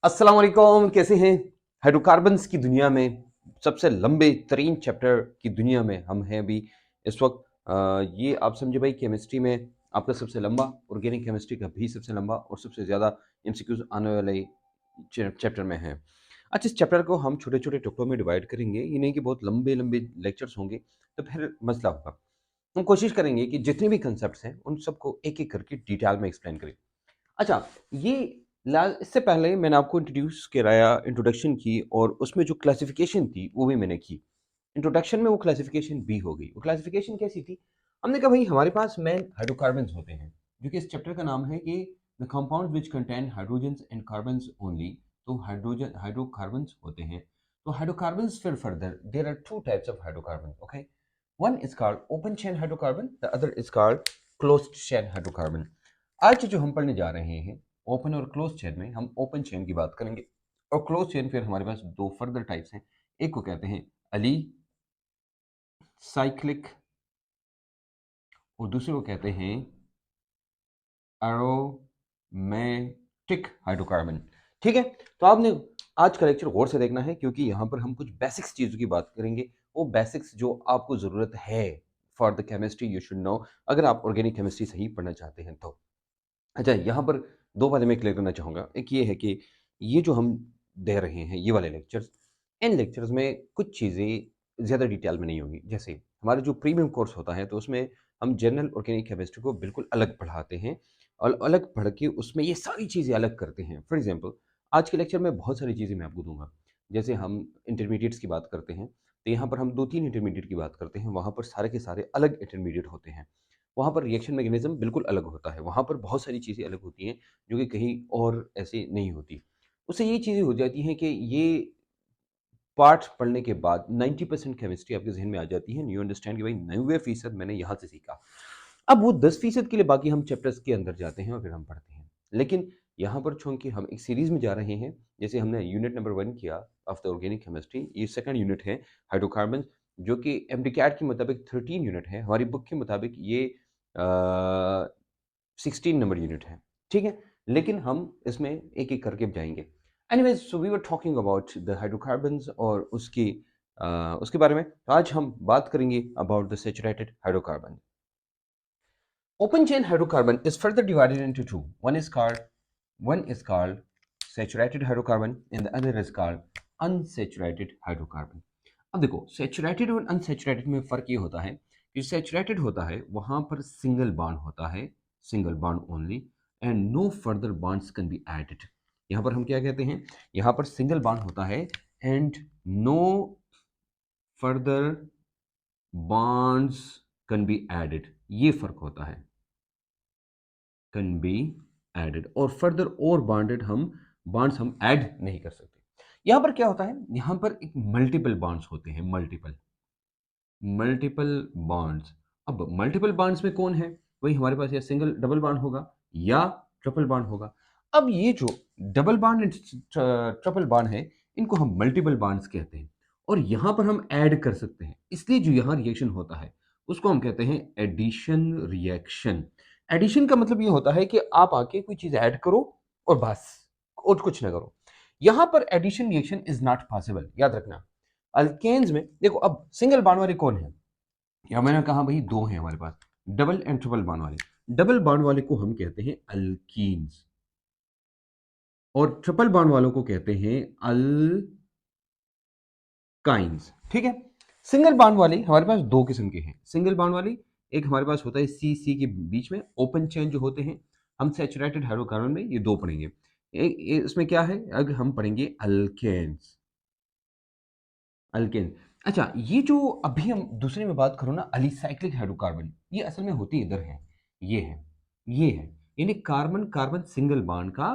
अस्सलाम वालेकुम, कैसे हैं? हाइड्रोकार्बन्स की दुनिया में सबसे लंबे तरीन चैप्टर की दुनिया में हम हैं अभी इस वक्त। ये आप समझे भाई, केमिस्ट्री में आपका सबसे लंबा, ऑर्गेनिक केमिस्ट्री का भी सबसे लंबा और सबसे ज़्यादा एमसीक्यूज आने वाले चैप्टर में है। अच्छा, इस चैप्टर को हम छोटे छोटे टुकड़ों में डिवाइड करेंगे, ये नहीं कि बहुत लंबे लंबे लेक्चर्स होंगे तो फिर मसला होगा। हम कोशिश करेंगे कि जितने भी कंसेप्ट हैं उन सबको एक एक करके डिटेल में एक्सप्लेन करें। अच्छा, ये इससे पहले मैंने आपको इंट्रोड्यूस कराया, इंट्रोडक्शन की, और उसमें जो क्लासिफिकेशन थी वो भी मैंने की। इंट्रोडक्शन में वो क्लासिफिकेशन भी हो गई। वो क्लासिफिकेशन कैसी थी? हमने कहा भाई हमारे पास मेन हाइड्रोकार्बन्स होते हैं, जो कि इस चैप्टर का नाम है कि the compound which contain hydrogens and carbons only. तो हाइड्रोकार्बन्स होते हैं। तो हाइड्रोकार्बन्स फिर further there are two types of hydrocarbon, okay. One is called open chain hydrocarbon, the other is called closed chain hydrocarbon. आज जो हम पढ़ने जा रहे हैं ओपन और क्लोज चेन में, हम ओपन चेन की बात करेंगे, और क्लोज चेन फिर हमारे पास दो फर्दर टाइप्स हैं। एक को कहते हैं अली साइक्लिक और दूसरे को कहते हैं एरोमेटिक हाइड्रोकार्बन। ठीक है, तो आपने आज का लेक्चर गौर से देखना है, क्योंकि यहाँ पर हम कुछ बेसिक्स चीज़ों की बात करेंगे। वो बेसिक्स जो आपको ज़रूरत है for the chemistry you should know, अगर आप ऑर्गेनिक केमिस्ट्री सही पढ़ना चाहते हैं तो। अच्छा, यहाँ पर दो बातें मैं क्लियर करना चाहूँगा। एक ये है कि ये जो हम दे रहे हैं ये वाले लेक्चर्स, इन लेक्चर्स में कुछ चीज़ें ज़्यादा डिटेल में नहीं होंगी। जैसे हमारा जो प्रीमियम कोर्स होता है तो उसमें हम जनरल ऑर्गेनिक केमिस्ट्री को बिल्कुल अलग पढ़ाते हैं, और अलग पढ़ के उसमें ये सारी चीज़ें अलग करते हैं। फॉर एग्जांपल, आज के लेक्चर में बहुत सारी चीज़ें मैं आपको दूंगा। जैसे हम इंटरमीडिएट्स की बात करते हैं तो यहाँ पर हम दो तीन इंटरमीडिएट की बात करते हैं, वहाँ पर सारे के सारे अलग इंटरमीडिएट होते हैं। वहाँ पर रिएक्शन मैकेनिज्म बिल्कुल अलग होता है, वहाँ पर बहुत सारी चीज़ें अलग होती हैं जो कि कहीं और ऐसे नहीं होती। उससे ये चीज़ें हो जाती हैं कि ये पार्ट पढ़ने के बाद 90% केमिस्ट्री आपके ज़हन में आ जाती है। यू अंडरस्टैंड कि भाई 90% मैंने यहाँ से सीखा। अब वो 10% के लिए बाकी हम चैप्टर्स के अंदर जाते हैं और फिर हम पढ़ते हैं। लेकिन यहाँ पर चूँकि हम एक सीरीज़ में जा रहे हैं, जैसे हमने यूनिट नंबर 1 किया ऑफ द ऑर्गेनिक केमिस्ट्री, ये सेकंड यूनिट है हाइड्रोकार्बन, जो कि एमडीकैट के मुताबिक 13 यूनिट है, हमारी बुक के मुताबिक ये 16 नंबर यूनिट है। ठीक है? लेकिन हम इसमें एक-एक करके जाएँगे। Anyways, so we were talking about the hydrocarbons और उसके बारे में। आज हम बात करेंगे about the saturated hydrocarbon. Open chain hydrocarbon is further divided into two. One is called saturated hydrocarbon and the other is called unsaturated hydrocarbon. अब देखो, सैचुरेटेड और अनसैचुरेटेड में फर्क ये होता है कि सैचुरेटेड होता है वहां पर सिंगल बॉन्ड होता है, single bond only, and no further bonds can be added. यहाँ पर हम क्या कहते हैं, यहाँ पर सिंगल बॉन्ड होता है and no further bonds can be added, ये फर्क होता है। कैन बी एडेड, और फर्दर और बॉन्ड्स हम ऐड नहीं कर सकते। यहां पर क्या होता है, यहां पर एक मल्टीपल बॉन्ड्स होते हैं, मल्टीपल मल्टीपल बॉन्ड्स। अब मल्टीपल बॉन्ड्स में कौन है, वही हमारे पास या सिंगल डबल बॉन्ड होगा या ट्रिपल बॉन्ड होगा। अब ये जो double bond and triple bond है, इनको हम मल्टीपल बॉन्ड्स कहते हैं, और यहां पर हम ऐड कर सकते हैं, इसलिए जो यहां रिएक्शन होता है उसको हम कहते हैं एडिशन रिएक्शन। एडिशन का मतलब ये होता है कि आप आके कोई चीज ऐड करो और बस, और कुछ ना करो। यहां पर addition reaction is not possible, याद रखना। अल्केन्स में देखो, अब सिंगल बॉन्ड वाले कौन है, या मैंने कहा भाई दो हैं हमारे पास, डबल एंड ट्रिपल बॉन्ड वाले। डबल बॉन्ड वाले को हम कहते हैं अल्कीन्स, और ट्रिपल बॉन्ड वालों को कहते हैं अल्काइंस। ठीक है, सिंगल बॉन्ड वाले हमारे पास दो किस्म के हैं। सिंगल बॉन्ड वाले, एक हमारे पास होता है सी सी के बीच में ओपन चेन जो होते हैं, हम सैचुरेटेड हाइड्रोकार्बन में ये दो पढ़ेंगे। इसमें क्या है, अगर हम पढ़ेंगे अल्केन्स, अल्केन। अच्छा, ये जो अभी हम दूसरे में बात करो ना, अलीसाइक्लिक हाइड्रोकार्बन, ये असल में होती इधर है, ये है, ये है। यानी कार्बन कार्बन सिंगल बॉन्ड का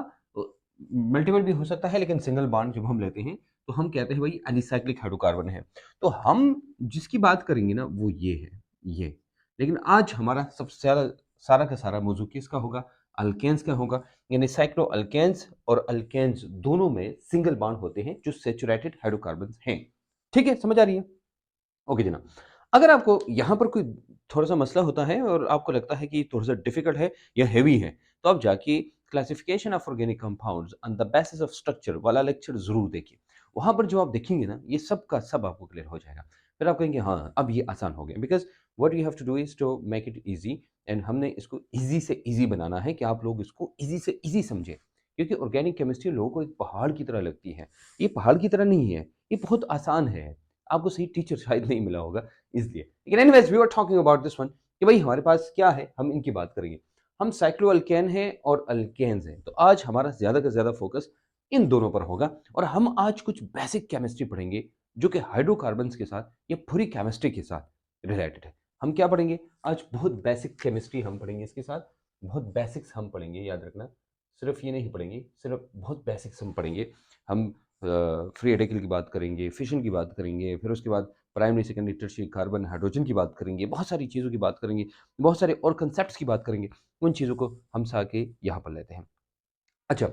मल्टीपल भी हो सकता है, लेकिन सिंगल बॉन्ड जब हम लेते हैं तो हम कहते हैं भाई अलीसाइक्लिक हाइड्रोकार्बन है। तो हम जिसकी बात करेंगे ना वो ये है, ये। लेकिन आज हमारा सबसे ज्यादा सारा का सारा मौजू किसका होगा, अल्केन्स का होगा। यानी साइक्लो अल्केन्स और अल्केन्स दोनों में सिंगल बॉन्ड होते हैं जो सैचुरेटेड हाइड्रोकार्बन हैं। ठीक है, समझ आ रही है? ओके जनाब। अगर आपको यहाँ पर कोई थोड़ा सा मसला होता है और आपको लगता है कि थोड़ा सा डिफिकल्ट है या हैवी है, तो आप जाके classification of organic compounds on the basis of structure वाला लेक्चर जरूर देखिए। वहां पर जो आप देखेंगे ना, ये सब का सब आपको क्लियर हो जाएगा। फिर आप कहेंगे हाँ अब ये आसान हो गया, because what you have to do is to make it easy. And हमने इसको इजी से इजी बनाना है कि आप लोग इसको इजी से इजी समझे, क्योंकि ऑर्गेनिक केमिस्ट्री लोगों को एक पहाड़ की तरह लगती है। ये पहाड़ की तरह नहीं है, ये बहुत आसान है। आपको सही टीचर शायद नहीं मिला होगा इसलिए। लेकिन anyways we were talking about this one कि भाई हमारे पास क्या है, हम इनकी बात करेंगे। हम साइक्लो अल्केन है और अल्केन्स हैं, तो आज हमारा ज्यादा से ज्यादा फोकस इन दोनों पर होगा। और हम आज कुछ बेसिक केमिस्ट्री पढ़ेंगे जो कि हाइड्रोकार्बन्स के साथ या पूरी केमिस्ट्री के साथ रिलेटेड है। हम क्या पढ़ेंगे आज? बहुत बेसिक केमिस्ट्री हम पढ़ेंगे इसके साथ, बहुत बेसिक्स हम पढ़ेंगे, याद रखना। सिर्फ ये नहीं पढ़ेंगे, सिर्फ बहुत बेसिक्स हम पढ़ेंगे। हम फ्री रेडिकल की बात करेंगे, फिशन की बात करेंगे, फिर उसके बाद primary secondary tertiary carbon hydrogen की बात करेंगे, बहुत सारी चीज़ों की बात करेंगे, बहुत सारे और कंसेप्ट्स की बात करेंगे। उन चीज़ों को हम साके यहाँ पर लेते हैं। अच्छा,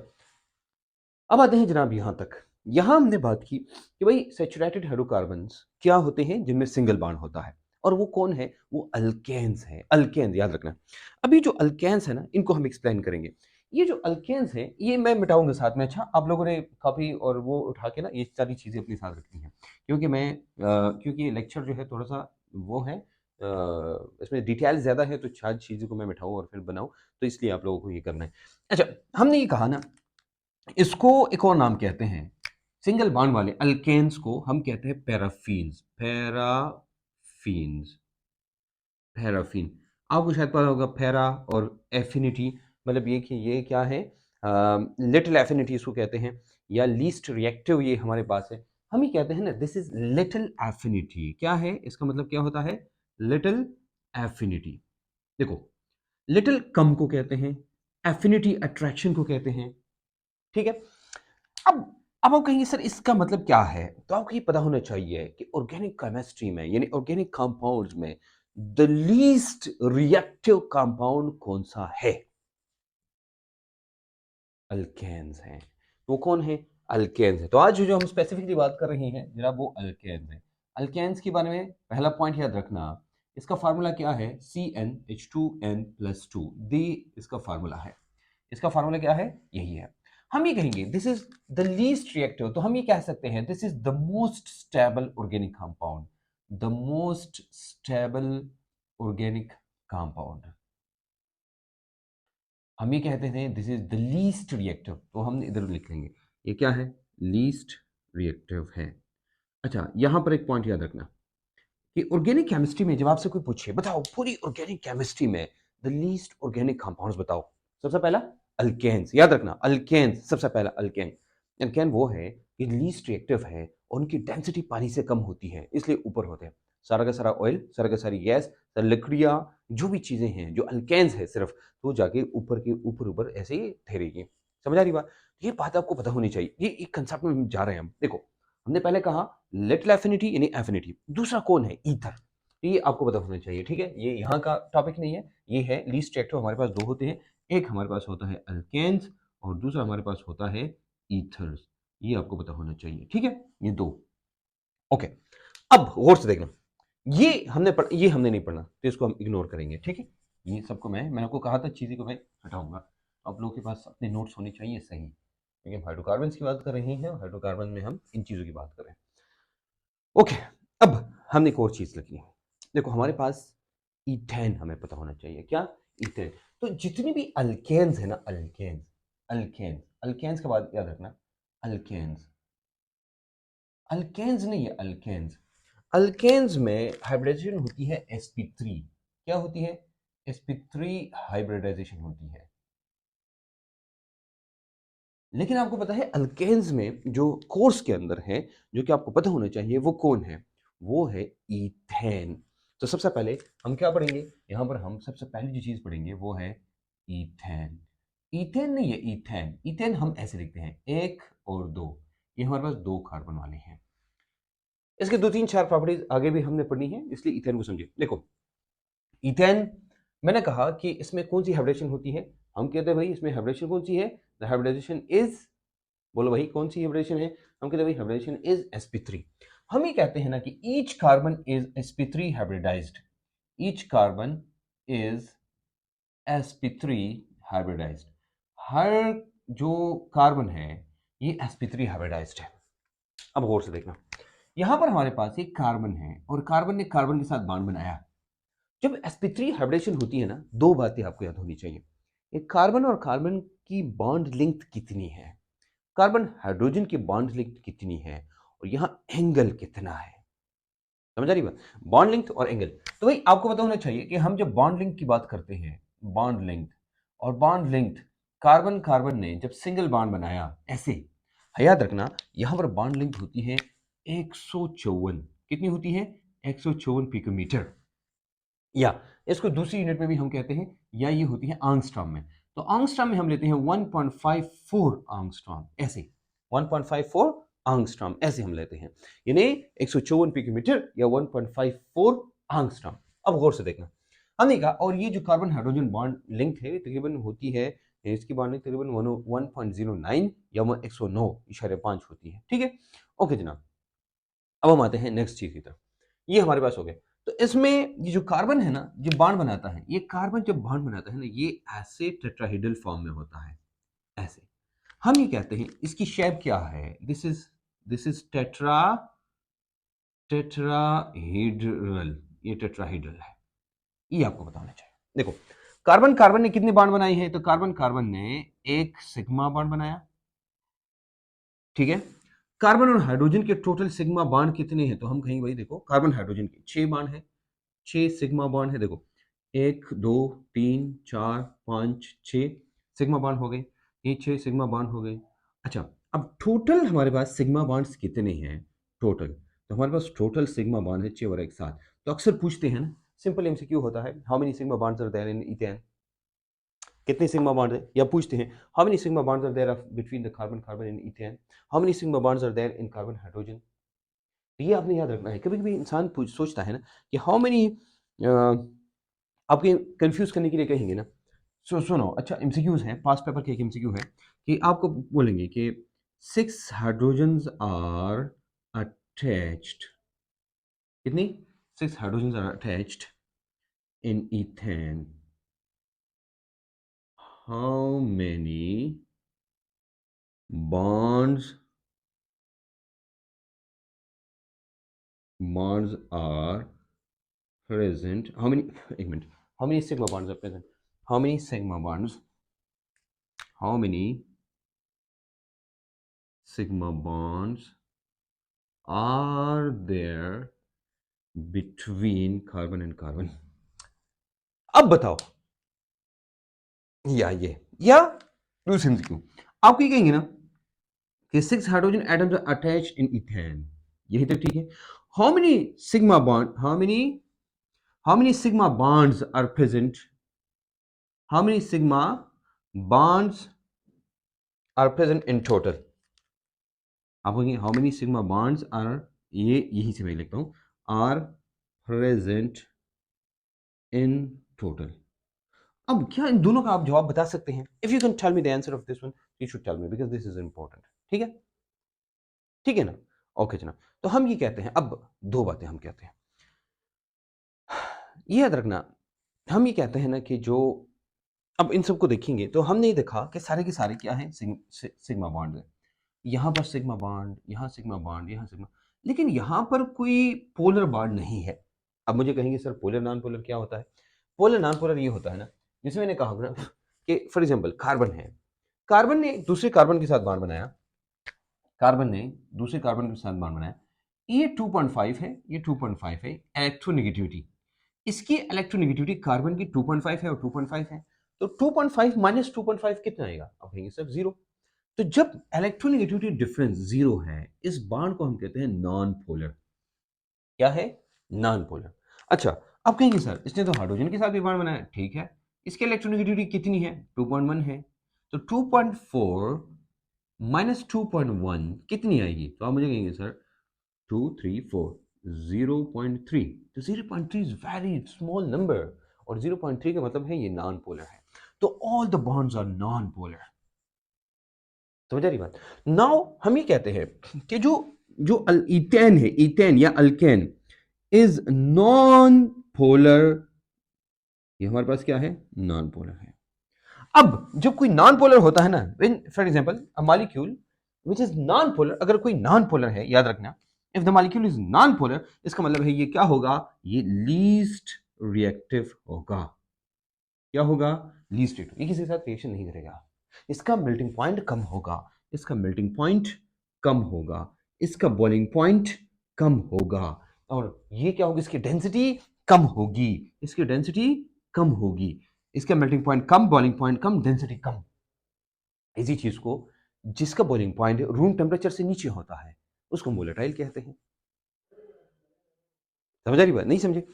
अब आते हैं जनाब यहाँ तक। यहाँ हमने बात की कि भाई सैचुरेटेड हाइड्रोकार्बन्स क्या होते हैं जिनमें सिंगल बॉन्ड होता है, और वो कौन है? वो अल्केन्स हैं। अल्केन्स याद रखना। अभी जो अल्केन्स है ना, इनको हम एक्सप्लेन करेंगे। ये जो अल्केन्स हैं ये मैं मिटाऊंगा साथ में। अच्छा, आप लोगों ने कॉपी और वो उठा के ना ये सारी चीज़ें अपने साथ रखनी है, क्योंकि मैं क्योंकि ये लेक्चर जो है थोड़ा सा वो है, इसमें डिटेल ज़्यादा है, तो शायद चीज़ों को मैं मिटाऊँ और फिर बनाऊँ, तो इसलिए आप लोगों को ये करना है। अच्छा, हमने ये कहा ना, इसको एक और नाम कहते हैं, सिंगल बॉन्ड वाले अल्केन्स को हम कहते हैं पैराफीन्स। पैराफीन्स, पैराफीन। आपको शायद पता होगा पैरा और एफिनिटी, मतलब ये कि ये क्या है, लिटिल एफिनिटी इसको कहते हैं, या लीस्ट रिएक्टिव ये हमारे पास है। हम ही कहते हैं ना दिस इज लिटिल एफिनिटी। क्या है इसका मतलब, क्या होता है? Little affinity. देखो, लिटिल कम को कहते हैं, एफिनिटी अट्रैक्शन को कहते हैं, ठीक है। अब अब आप कहेंगे सर इसका मतलब क्या है, तो आपको ये पता होना चाहिए कि ऑर्गेनिक केमिस्ट्री में यानी ऑर्गेनिक कंपाउंड्स में द लीस्ट रिएक्टिव कंपाउंड कौन सा है? अल्केन्स हैं। वो कौन है? अल्केन्स है। तो आज जो हम स्पेसिफिकली बात कर रहे हैं जनाब, वो अल्केन्स है। अल्केन्स के बारे में पहला पॉइंट याद रखना, इसका फार्मूला क्या है? CnH2n+2 दी इसका फार्मूला है। इसका फार्मूला क्या है? यही है। हम ये कहेंगे this is the least reactive, तो हम ये कह सकते हैं this is the most stable organic compound, the most stable organic compound. हम ये कहते हैं this is the least reactive, तो हम इधर लिख लेंगे ये क्या है? लीस्ट रिएक्टिव है। अच्छा, यहां पर एक पॉइंट याद रखना कि ऑर्गेनिक केमिस्ट्री में जब आपसे कोई पूछे बताओ पूरी ऑर्गेनिक केमिस्ट्री में द लीस्ट ऑर्गेनिक कंपाउंड्स बताओ, सबसे पहला अल्केन्स। याद रखना, अल्केन्स सबसे पहला। अल्केन, अल्केन वो है ये लीस्ट रिएक्टिव है और उनकी डेंसिटी पानी से कम होती है, इसलिए ऊपर होते हैं। सारा का सारा ऑयल, सारा का सारी गैस, लकड़ियाँ, जो भी चीज़ें हैं जो अल्केन्स है सिर्फ, तो जाके ऊपर के ऊपर ऊपर ऐसे ही ठहरेगी। समझ आ रही बात? ये बात आपको पता होनी चाहिए। ये एक कंसेप्ट में हम जा रहे हैं। हम देखो, हमने पहले कहा लिटिल एफिनिटी यानी एफिनिटी, दूसरा कौन है? ईथर। ये आपको पता होना चाहिए, ठीक है। ये यहाँ का टॉपिक नहीं है, ये है लीस्ट रिएक्टिव। हमारे पास दो होते हैं, एक हमारे पास होता है अल्केन्स और दूसरा हमारे पास होता है ईथर्स। ये आपको पता होना चाहिए, ठीक है। ये दो, ओके। अब गौर से देखना, ये हमने नहीं पढ़ना, तो इसको हम इग्नोर करेंगे, ठीक है। ये सबको मैंने आपको कहा था चीज़ें को मैं हटाऊंगा। आप लोगों के पास अपने नोट्स होने चाहिए सही, क्योंकि हम हाइड्रोकार्बन की बात कर रहे हैं और हाइड्रोकार्बन में हम इन चीज़ों की बात कर रहे हैं, ओके। अब हमने एक और चीज़ लिखी है। देखो, हमारे पास ईथेन हमें पता होना चाहिए। क्या? ईथेन। तो जितनी भी अल्केन्स है ना, अल्केन्स, अल्केन्स, अल्केन्स के बाद याद रखना अल्केन्स, अल्केन्स नहीं है, अल्केन्स। अल्केन्स में हाइब्रिडाइजेशन होती है sp3। क्या होती है? sp3 हाइब्रिडाइजेशन होती है। लेकिन आपको पता है अल्केन्स में जो कोर्स के अंदर है, जो कि आपको पता होना चाहिए, वो कौन है? वो है ईथेन। तो सबसे पहले हम क्या पढ़ेंगे यहाँ पर? हम सबसे पहली जो चीज पढ़ेंगे वो है ईथेन। ईथेन नहीं है, ईथेन। ईथेन हम ऐसे लिखते हैं, एक और दो, ये हमारे पास दो कार्बन वाले हैं। इसके दो तीन चार प्रॉपर्टीज आगे भी हमने पढ़नी है, इसलिए ईथेन को समझिए। देखो, ईथेन, मैंने कहा कि इसमें कौन सी हाइब्रिडेशन होती है? हम कहते हैं भाई इसमें हाइब्रिडेशन कौन सी है? द हाइब्रिडाइजेशन इज, बोलो भाई कौन सी हाइब्रिडेशन है? हम कहते हैं भाई हाइब्रिडेशन इज sp3। हम ये कहते हैं ना कि each carbon is sp3 hybridised, each carbon is sp3 hybridised. हर जो कार्बन है ये sp3 हाइब्रिडाइज्ड है। अब गौर से देखना, यहां पर हमारे पास एक कार्बन है और कार्बन ने कार्बन के साथ बॉन्ड बनाया। जब sp3 हाइब्रिडेशन होती है ना, दो बातें आपको याद होनी चाहिए। एक कार्बन और कार्बन की बॉन्ड लेंथ कितनी है, कार्बन हाइड्रोजन की बॉन्ड लेंथ कितनी है, और यहां एंगल कितना है। समझ आ रही बात, बॉन्ड लेंथ और एंगल। तो भाई आपको पता होना चाहिए कि हम जब बॉन्ड लेंथ की बात करते हैं, बॉन्ड लेंथ और बॉन्ड लेंथ, कार्बन कार्बन ने जब सिंगल बॉन्ड बनाया ऐसे, याद रखना यहां पर बॉन्ड लेंथ होती है 154। कितनी होती है? 154 पिकोमीटर, या इसको दूसरी यूनिट में भी हम कहते हैं, या ये होती है आंगस्ट्रॉम में। तो आंगस्ट्रॉम में हम लेते हैं 1.54 आंगस्ट्रॉम, ऐसे 1.54 आंगस्ट्रॉम ऐसे हम लेते हैं, यानी 154 पिकोमीटर या 1.54 आंगस्ट्रॉम। अब गौर से देखना, हमने कहा, और ये जो कार्बन हाइड्रोजन बॉन्ड लिंक है तकरीबन होती है, इसकी बॉन्ड लिंक तकरीबन 1.09 या 109.5 होती है। ठीक है, ओके जनाब। अब हम आते हैं नेक्स्ट चीज की तरफ। ये हमारे पास हो गया। तो इसमें ये जो कार्बन है ना, जो बॉन्ड बनाता है, ये कार्बन जब बॉन्ड बनाता है ना, ये ऐसे टेट्राहेड्रल फॉर्म में होता है, ऐसे। हम ये कहते हैं इसकी शेप क्या है, दिस इज टेट्राहेड्रल, ये टेट्राहेड्रल है, ये आपको पता होना चाहिए। देखो, कार्बन कार्बन ने कितने बॉन्ड बनाए हैं, तो कार्बन कार्बन ने एक सिग्मा बॉन्ड बनाया। ठीक है, कार्बन और हाइड्रोजन के टोटल सिग्मा बॉन्ड कितने हैं, तो हम कहेंगे भाई देखो, कार्बन हाइड्रोजन के 6 बॉन्ड है, 6 सिग्मा बॉन्ड है। देखो, 1 2 3 4 5 6 सिग्मा बॉन्ड हो गए, ये 6 सिग्मा बॉन्ड हो गए। अच्छा, अब टोटल हमारे पास सिग्मा बॉन्ड्स कितने हैं टोटल, तो हमारे पास टोटल सिग्मा बॉन्ड है 6 और एक साथ। तो अक्सर पूछते हैं ना, सिंपल एमसीक्यू होता है, how many sigma bonds are there in ethane, कितने सिग्मा बॉन्ड है, या पूछते हैं how many sigma bonds are there between the carbon carbon in ethane, how many sigma bonds are there in carbon hydrogen. ये आपने याद रखना है। कभी कभी इंसान सोचता है ना कि हाउ मेनी, आपके कंफ्यूज करने के लिए कहेंगे ना, सुनो, अच्छा एमसीक्यूज है, पास पेपर के एक एमसीक्यू है कि आपको बोलेंगे कि 6 हाइड्रोजन्स आर अटैच्ड, कितनी, 6 hydrogens are attached in ethane, how many bonds are present, how many, एक मिनट, how many sigma bonds are present, how many sigma bonds, how many sigma bonds are there between carbon and carbon। अब बताओ, या ये, या दूसरे MCQ आपको ये कहेंगे ना कि 6 hydrogen atoms are attached in ethane, यही तक ठीक है। How many sigma bond, how many sigma bonds are present, how many sigma bonds are present in total। आप कहेंगे how many sigma bonds are, ये यहीं से मैं लिखता हूं, आर प्रेजेंट इन टोटल। अब क्या इन दोनों का आप जवाब बता सकते हैं? If you can tell me the answer of this one, you should tell me because this is important. ठीक है, ठीक है ना, ओके जनाब। तो हम ये कहते हैं, अब दो बातें हम कहते हैं, ये याद रखना, हम ये कहते हैं ना कि जो, अब इन सबको देखेंगे तो हमने ये देखा कि सारे के सारे क्या हैं, सिग्मा बॉन्ड है। यहाँ पर सिग्मा बॉन्ड, यहाँ सिग्मा बॉन्ड, यहाँ सिग्मा, लेकिन यहाँ पर कोई पोलर बॉन्ड नहीं है। अब मुझे कहेंगे सर पोलर नॉन पोलर क्या होता है? पोलर नॉन पोलर ये होता है ना, जिसमें मैंने कहा ना कि फॉर एग्जांपल कार्बन है, कार्बन ने दूसरे कार्बन के साथ बॉन्ड बनाया, कार्बन ने दूसरे कार्बन के साथ बॉन्ड बनाया, ये 2.5 है, ये 2.5 है, इलेक्ट्रोनेगेटिविटी, इसकी इलेक्ट्रोनेगेटिविटी कार्बन की 2.5 है और 2.5 है, तो 2.5 माइनस 2.5 कितना आएगा? आप कहेंगे सर 0। तो जब इलेक्ट्रोनेगेटिविटी डिफरेंस 0 है, इस बॉन्ड को हम कहते हैं नॉन पोलर। क्या है? Non polar. अच्छा, अब कहेंगे सर इसने तो हाइड्रोजन के साथ भी बॉन्ड बनाया, ठीक है, इसकी इलेक्ट्रोनेगेटिविटी कितनी है? 2.1 है, तो 2.4 माइनस 2.1 कितनी आएगी? तो आप मुझे कहेंगे सर 2 3 4 0.3, तो 0.3 इज वेरी स्मॉल नंबर, और 0.3 का मतलब है ये नॉन पोलर है। तो all the bonds are non polar. समझ आ रही बात? नाउ हम ये कहते हैं कि जो जो इथेन है, इथेन या अल्केन इज नॉन पोलर, ये हमारे पास क्या है? नॉन पोलर है। अब जब कोई नॉन पोलर होता है ना, for example a molecule which is non polar, अगर कोई नॉन पोलर है, याद रखना, if the molecule is non polar, इसका मतलब है ये क्या होगा, ये लीस्ट रिएक्टिव होगा। क्या होगा, लीस्ट रिएक्टिव, ये किसी के साथ रिएक्शन नहीं करेगा, इसका मेल्टिंग पॉइंट कम होगा, इसका मेल्टिंग पॉइंट कम होगा, इसका बॉइलिंग पॉइंट कम होगा, और ये क्या होगी, इसकी डेंसिटी कम होगी, इसकी डेंसिटी कम होगी, इसका मेल्टिंग पॉइंट कम, बॉइलिंग पॉइंट कम, डेंसिटी कम। इसी चीज को, जिसका बॉइलिंग पॉइंट रूम टेम्परेचर से नीचे होता है, उसको वोलेटाइल कहते हैं। समझ आ रही बात, नहीं समझे?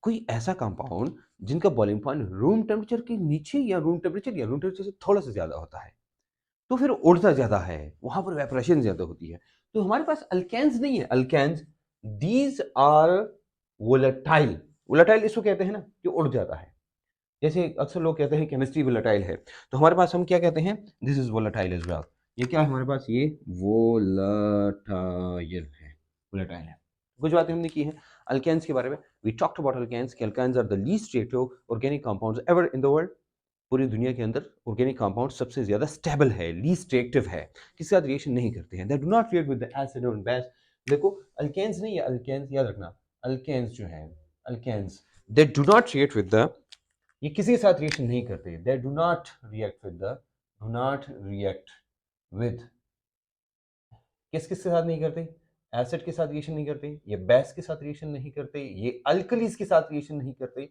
कोई ऐसा कंपाउंड जिनका बॉइलिंग पॉइंट रूम टेम्परेचर के नीचे या रूम टेम्परेचर से थोड़ा सा ज्यादा होता है, तो फिर उड़ता ज्यादा है, वहां पर वेपोरेशन ज्यादा होती है। तो हमारे पास अल्केन्स नहीं है, alkanes these are volatile. Volatile इसको कहते हैं ना कि उड़ जाता है। जैसे अक्सर लोग कहते हैं केमिस्ट्री वोलेटाइल है, तो हमारे पास हम क्या कहते हैं, this is volatile as well. ये क्या है हमारे पास, ये वोलेटाइल है, वोलेटाइल है। कुछ बातें हमने की हैं अल्केन्स के बारे में। वी टॉक्ड अबाउट अल्केन्स कि alkanes are the least reactive organic compounds ever in the world. पूरी दुनिया के अंदर ऑर्गेनिक कंपाउंड सबसे ज्यादा स्टेबल है, लीस्ट रिएक्टिव है, किसी साथ रिएक्शन नहीं करते हैं, they do not react with the acid और बेस। देखो अल्केन्स नहीं है, अल्केन्स याद रखना, अल्केन्स जो है, alkanes they do not react with the, ये किसी के साथ रिएक्शन नहीं करते, they do not react with the, do not react with, किस किस के साथ नहीं करते, एसिड के साथ रिएक्शन नहीं करते, ये बेस के साथ रिएक्शन नहीं करते, ये अल्कलीज के साथ रिएक्शन नहीं करते।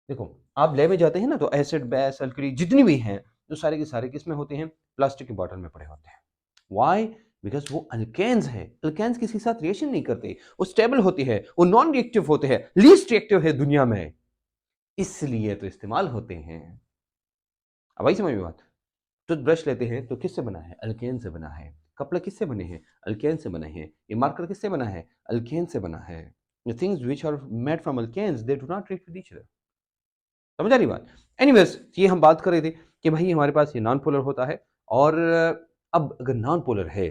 देखो आप लैब में जाते हैं ना, तो एसिड बेस अल्कली जितनी भी हैं, तो सारे के सारे किस में होते हैं, प्लास्टिक की बॉटल में पड़े होते हैं। वाई, बिकॉज वो अल्केन्स है, अल्केन्स किसी के साथ रिएक्शन नहीं करते, वो स्टेबल होती है, वो नॉन रिएक्टिव होते हैं, लीस्ट रिएक्टिव है दुनिया में, इसलिए तो इस्तेमाल होते हैं। अब आई समझ में बात? टूथब्रश लेते हैं तो किससे बना है, अल्केन से बना है। कपड़े किससे बने हैं, अल्केन से बने हैं। ये मार्कर किससे बना है, अल्केन से बना है। The things which are made from alkanes they do not react with each other। समझ आ रही बात? एनीवेज ये हम बात कर रहे थे कि भाई हमारे पास ये नॉन पोलर होता है, और अब अगर नॉन पोलर है,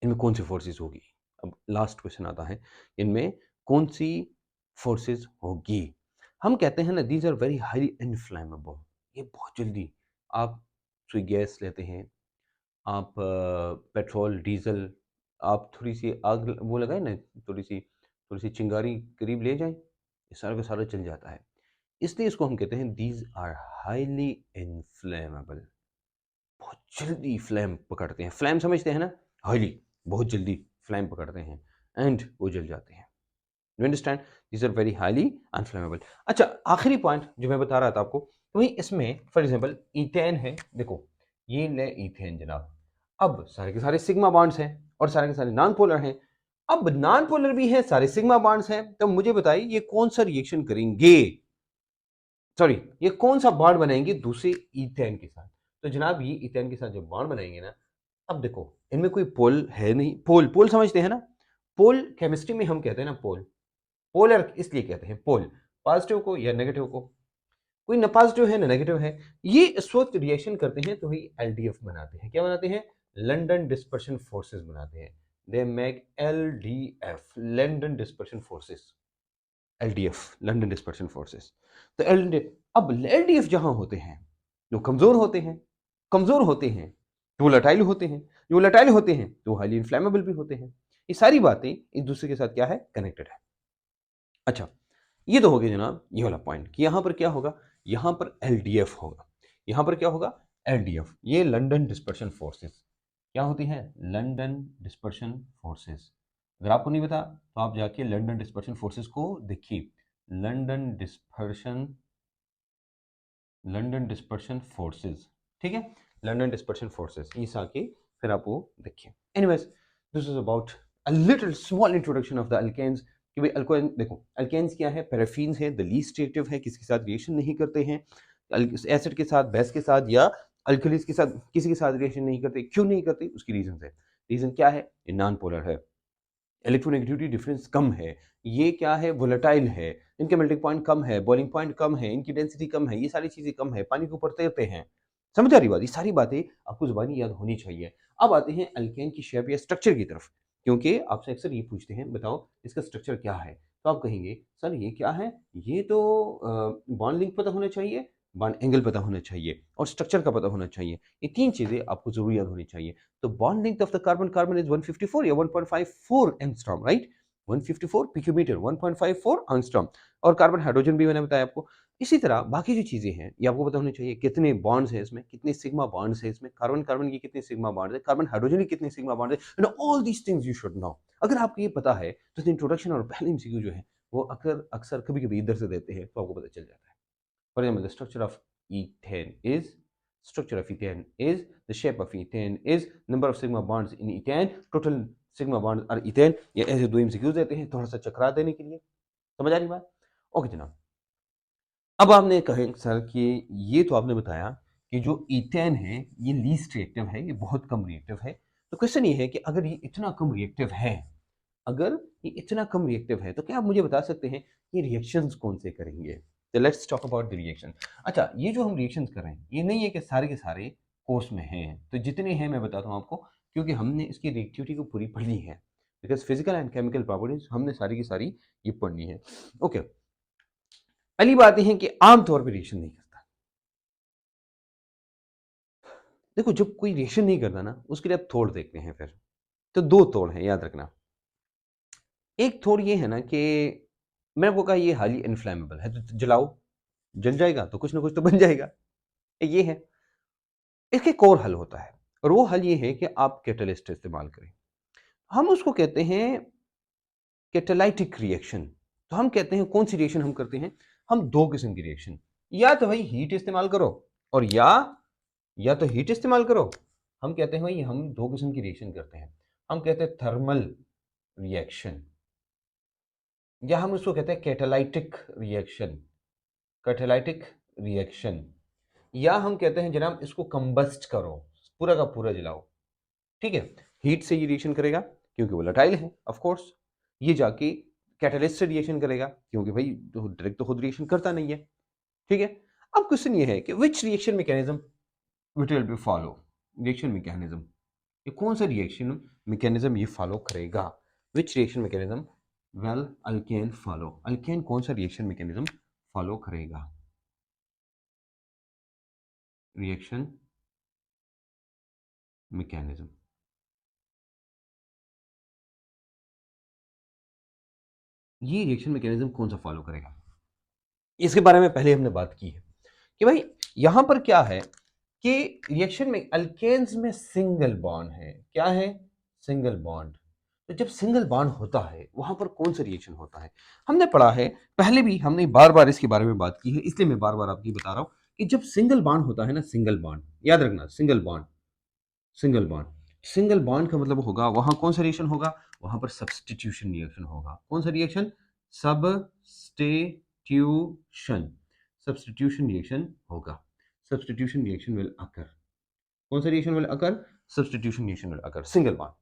इनमें कौन सी फोर्सेस होगी। अब लास्ट क्वेश्चन आता है, इनमें कौन सी फोर्सेस होगी। हम कहते हैं ना, these are very highly inflammable, ये बहुत जल्दी, आप सुई गैस लेते हैं, आप पेट्रोल डीजल, आप थोड़ी सी आग वो लगाए ना, थोड़ी सी चिंगारी करीब ले जाएं, ये सारा का सारा चल जाता है। इसलिए इसको हम कहते हैं दीज आर हाईली इनफ्लेमेबल, बहुत जल्दी फ्लेम पकड़ते हैं। फ्लेम समझते हैं ना, हाईली, बहुत जल्दी फ्लेम पकड़ते हैं एंड वो जल जाते हैं। You understand, these are very highly unflammable. अच्छा आखिरी पॉइंट जो मैं बता रहा था आपको, तो भाई इसमें फॉर एग्जांपल ईथेन है, देखो ये ले ईथेन जनाब, अब सारे के सारे सिग्मा बॉन्ड्स हैं और सारे के सारे नॉन पोलर हैं। अब नॉन पोलर भी है, सारे सिग्मा बॉन्ड्स हैं, तो मुझे बताइए ये कौन सा रिएक्शन करेंगे, सॉरी ये कौन सा बॉन्ड बनाएंगे दूसरे ईथेन के साथ। तो जनाब ये ईथेन के साथ जब बॉन्ड बनाएंगे ना, अब देखो इनमें कोई पोल है नहीं, पोल पोल समझते हैं ना, पोल केमिस्ट्री में हम कहते हैं ना, पोल पोलर इसलिए कहते हैं, पोल पॉजिटिव को या नेगेटिव को, कोई न पॉजिटिव है न नेगेटिव है, ये इस वक्त रिएक्शन करते हैं तो ही एलडीएफ बनाते हैं। क्या बनाते हैं, लंदन डिस्पर्शन फोर्सेस बनाते हैं, they make LDF, London dispersion forces, LDF London dispersion forces. तो एलडीएफ, अब एलडीएफ जहां होते हैं जो कमजोर होते हैं, कमजोर होते हैं जो लटाइल होते हैं, जो लटाइल होते हैं तो हाईली इन्फ्लेमेबल भी होते हैं। ये सारी बातें एक दूसरे के साथ क्या है, कनेक्टेड है। अच्छा ये तो हो गया जनाब ये वाला पॉइंट कि यहां पर क्या होगा, यहां पर एलडीएफ होगा, यहां पर क्या होगा, एलडीएफ, ये लंदन डिस्पर्शन फोर्सेस क्या होती है, लंदन डिस्पर्शन फोर्सेस। अगर आपको नहीं पता तो आप जाके लंदन डिस्पर्शन फोर्सेस को देखिए, London dispersion, London dispersion forces, ठीक है, लंदन डिस्पर्शन फोर्सेस, इस आके फिर आप वो देखिए। Anyways this is about a little small introduction of the alkanes कि भाई अल्कोहल, देखो अल्केन्स क्या है, पैराफिन्स है, द लीस्ट रिएक्टिव है, किसके साथ रिएक्शन नहीं करते हैं, एसिड के साथ, बेस के साथ या अल्कलीज के साथ किसी के साथ रिएक्शन नहीं करते। क्यों नहीं करते, उसकी रीजन है, रीजन क्या है, ये नॉन पोलर है, इलेक्ट्रोनेगेटिविटी डिफरेंस कम है, ये क्या है, वोलेटाइल है, इनके मेल्टिंग पॉइंट कम है, बॉइलिंग पॉइंट कम है, इनकी डेंसिटी कम है, ये सारी चीजें कम है, पानी के ऊपर तैरते हैं। समझ आ रही बात, ये सारी बातें आपको जुबानी याद होनी चाहिए। अब आते हैं अल्केन की शेप या स्ट्रक्चर की तरफ, क्योंकि आपसे अक्सर ये पूछते हैं बताओ इसका स्ट्रक्चर क्या है, तो आप कहेंगे सर ये क्या है, ये तो बॉन्ड लिंक पता होना चाहिए, बॉन्ड एंगल पता होना चाहिए और स्ट्रक्चर का पता होना चाहिए। ये 3 चीज़ें आपको ज़रूरियात होनी चाहिए। तो bond length of the carbon is 154 या 1.54 एंगस्ट्रॉम, राइट? 154 picometer, 1.54 angstrom. और कार्बन हाइड्रोजन भी मैंने बताया आपको। इसी तरह बाकी जो चीज़ें हैं ये आपको पता होनी चाहिए, कितने बॉन्ड्स हैं इसमें, कितने सिग्मा बॉन्ड्स हैं इसमें, कार्बन कार्बन की कितने सिग्मा बॉन्ड्स हैं, कार्बन हाइड्रोजन की कितने सिग्मा बॉन्ड्स हैं, you know all these things you should know. अगर आपको ये पता है तो इंट्रोडक्शन और पहले एमसीक्यू जो है वो अक्सर कभी-कभी इधर से देते हैं तो आपको पता चल जाता है। For example, structure of ethane is the shape of ethane is number of sigma bonds in ethane, total sigma bonds are ethane। ये ऐसे दो एमसीक्यूज देते हैं थोड़ा सा चकरा देने के लिए। समझ आ रही बात? ओके जनाब। अब आपने कहे सर कि ये तो आपने बताया कि जो ईथेन है ये लीस्ट रिएक्टिव है, ये बहुत कम रिएक्टिव है। तो क्वेश्चन ये है कि अगर ये इतना कम रिएक्टिव है, अगर ये इतना कम रिएक्टिव है तो क्या आप मुझे बता सकते हैं ये रिएक्शंस कौन से करेंगे? तो let's talk about the reaction. अच्छा, ये जो हम रिएक्शंस कर रहे हैं ये नहीं है कि सारे के सारे कोर्स में हैं, तो जितने हैं मैं बताता हूँ आपको, क्योंकि हमने इसकी रिएक्टिविटी को पूरी पढ़नी है। Because physical and chemical properties हमने सारी की सारी ये पढ़नी है। ओके, पहली बात यह है कि आमतौर पर रिएक्शन नहीं करता। देखो, जब कोई रिएक्शन नहीं करता ना उसके लिए आप तोड़ देखते हैं। फिर तो दो तोड़ हैं, याद रखना। एक तोड़ ये है ना कि मैंने आपको कहा ये हाईली इनफ्लेमेबल है, तो जलाओ, जल जाएगा तो कुछ ना कुछ तो बन जाएगा। ये है। इसके एक और हल होता है और वो हल ये है कि आप कैटलिस्ट इस्तेमाल करें। हम उसको कहते हैं कैटालाइटिक रिएक्शन। तो हम कहते हैं कौन सी रिएक्शन हम करते हैं? हम दो किस्म की रिएक्शन, या तो भाई हीट इस्तेमाल करो और या तो हीट इस्तेमाल करो। हम कहते हैं भाई हम दो किस्म की रिएक्शन करते हैं। हम कहते हैं थर्मल रिएक्शन, या हम उसको कहते हैं कैटालाइटिक रिएक्शन। कैटालाइटिक रिएक्शन, या हम कहते हैं जनाब इसको कंबस्ट करो, पूरा का पूरा जलाओ। ठीक है, हीट से ये रिएक्शन करेगा क्योंकि वो लटाइल है ऑफ कोर्स। ये जाके कैटलिस्ट से रिएक्शन करेगा क्योंकि भाई डायरेक्ट तो खुद रिएक्शन करता नहीं है। ठीक है। अब क्वेश्चन ये है कि which reaction mechanism which will be follow. Reaction mechanism, ये कौन सा रिएक्शन मैकेनिज्म ये फॉलो करेगा? Which reaction mechanism well alkane follow. Alkane कौन सा रिएक्शन मैकेनिज्म फॉलो करेगा? रिएक्शन मैकेनिज्म, ये रिएक्शन मैकेनिज्म कौन सा फॉलो करेगा? इसके बारे में पहले हमने बात की है कि भाई यहां पर क्या है कि रिएक्शन में अल्केन्स में सिंगल बॉन्ड है। क्या है? Single bond. तो जब सिंगल बॉन्ड होता है वहां पर कौन सा रिएक्शन होता है? हमने पढ़ा है पहले भी, हमने बार बार इसके बारे में बात की है, इसलिए मैं बार बार आपको बता रहा हूं कि जब सिंगल बॉन्ड होता है ना, सिंगल बॉन्ड याद रखना, single bond, single bond, single bond का मतलब होगा वहां कौन सा रिएक्शन होगा? वहां पर सब्स्टिट्यूशन रिएक्शन होगा। कौन सा रिएक्शन? सब्स्टिट्यूशन, सब्स्टिट्यूशन रिएक्शन होगा। Substitution reaction will occur. कौन सा reaction will occur? Substitution reaction will occur, single bond.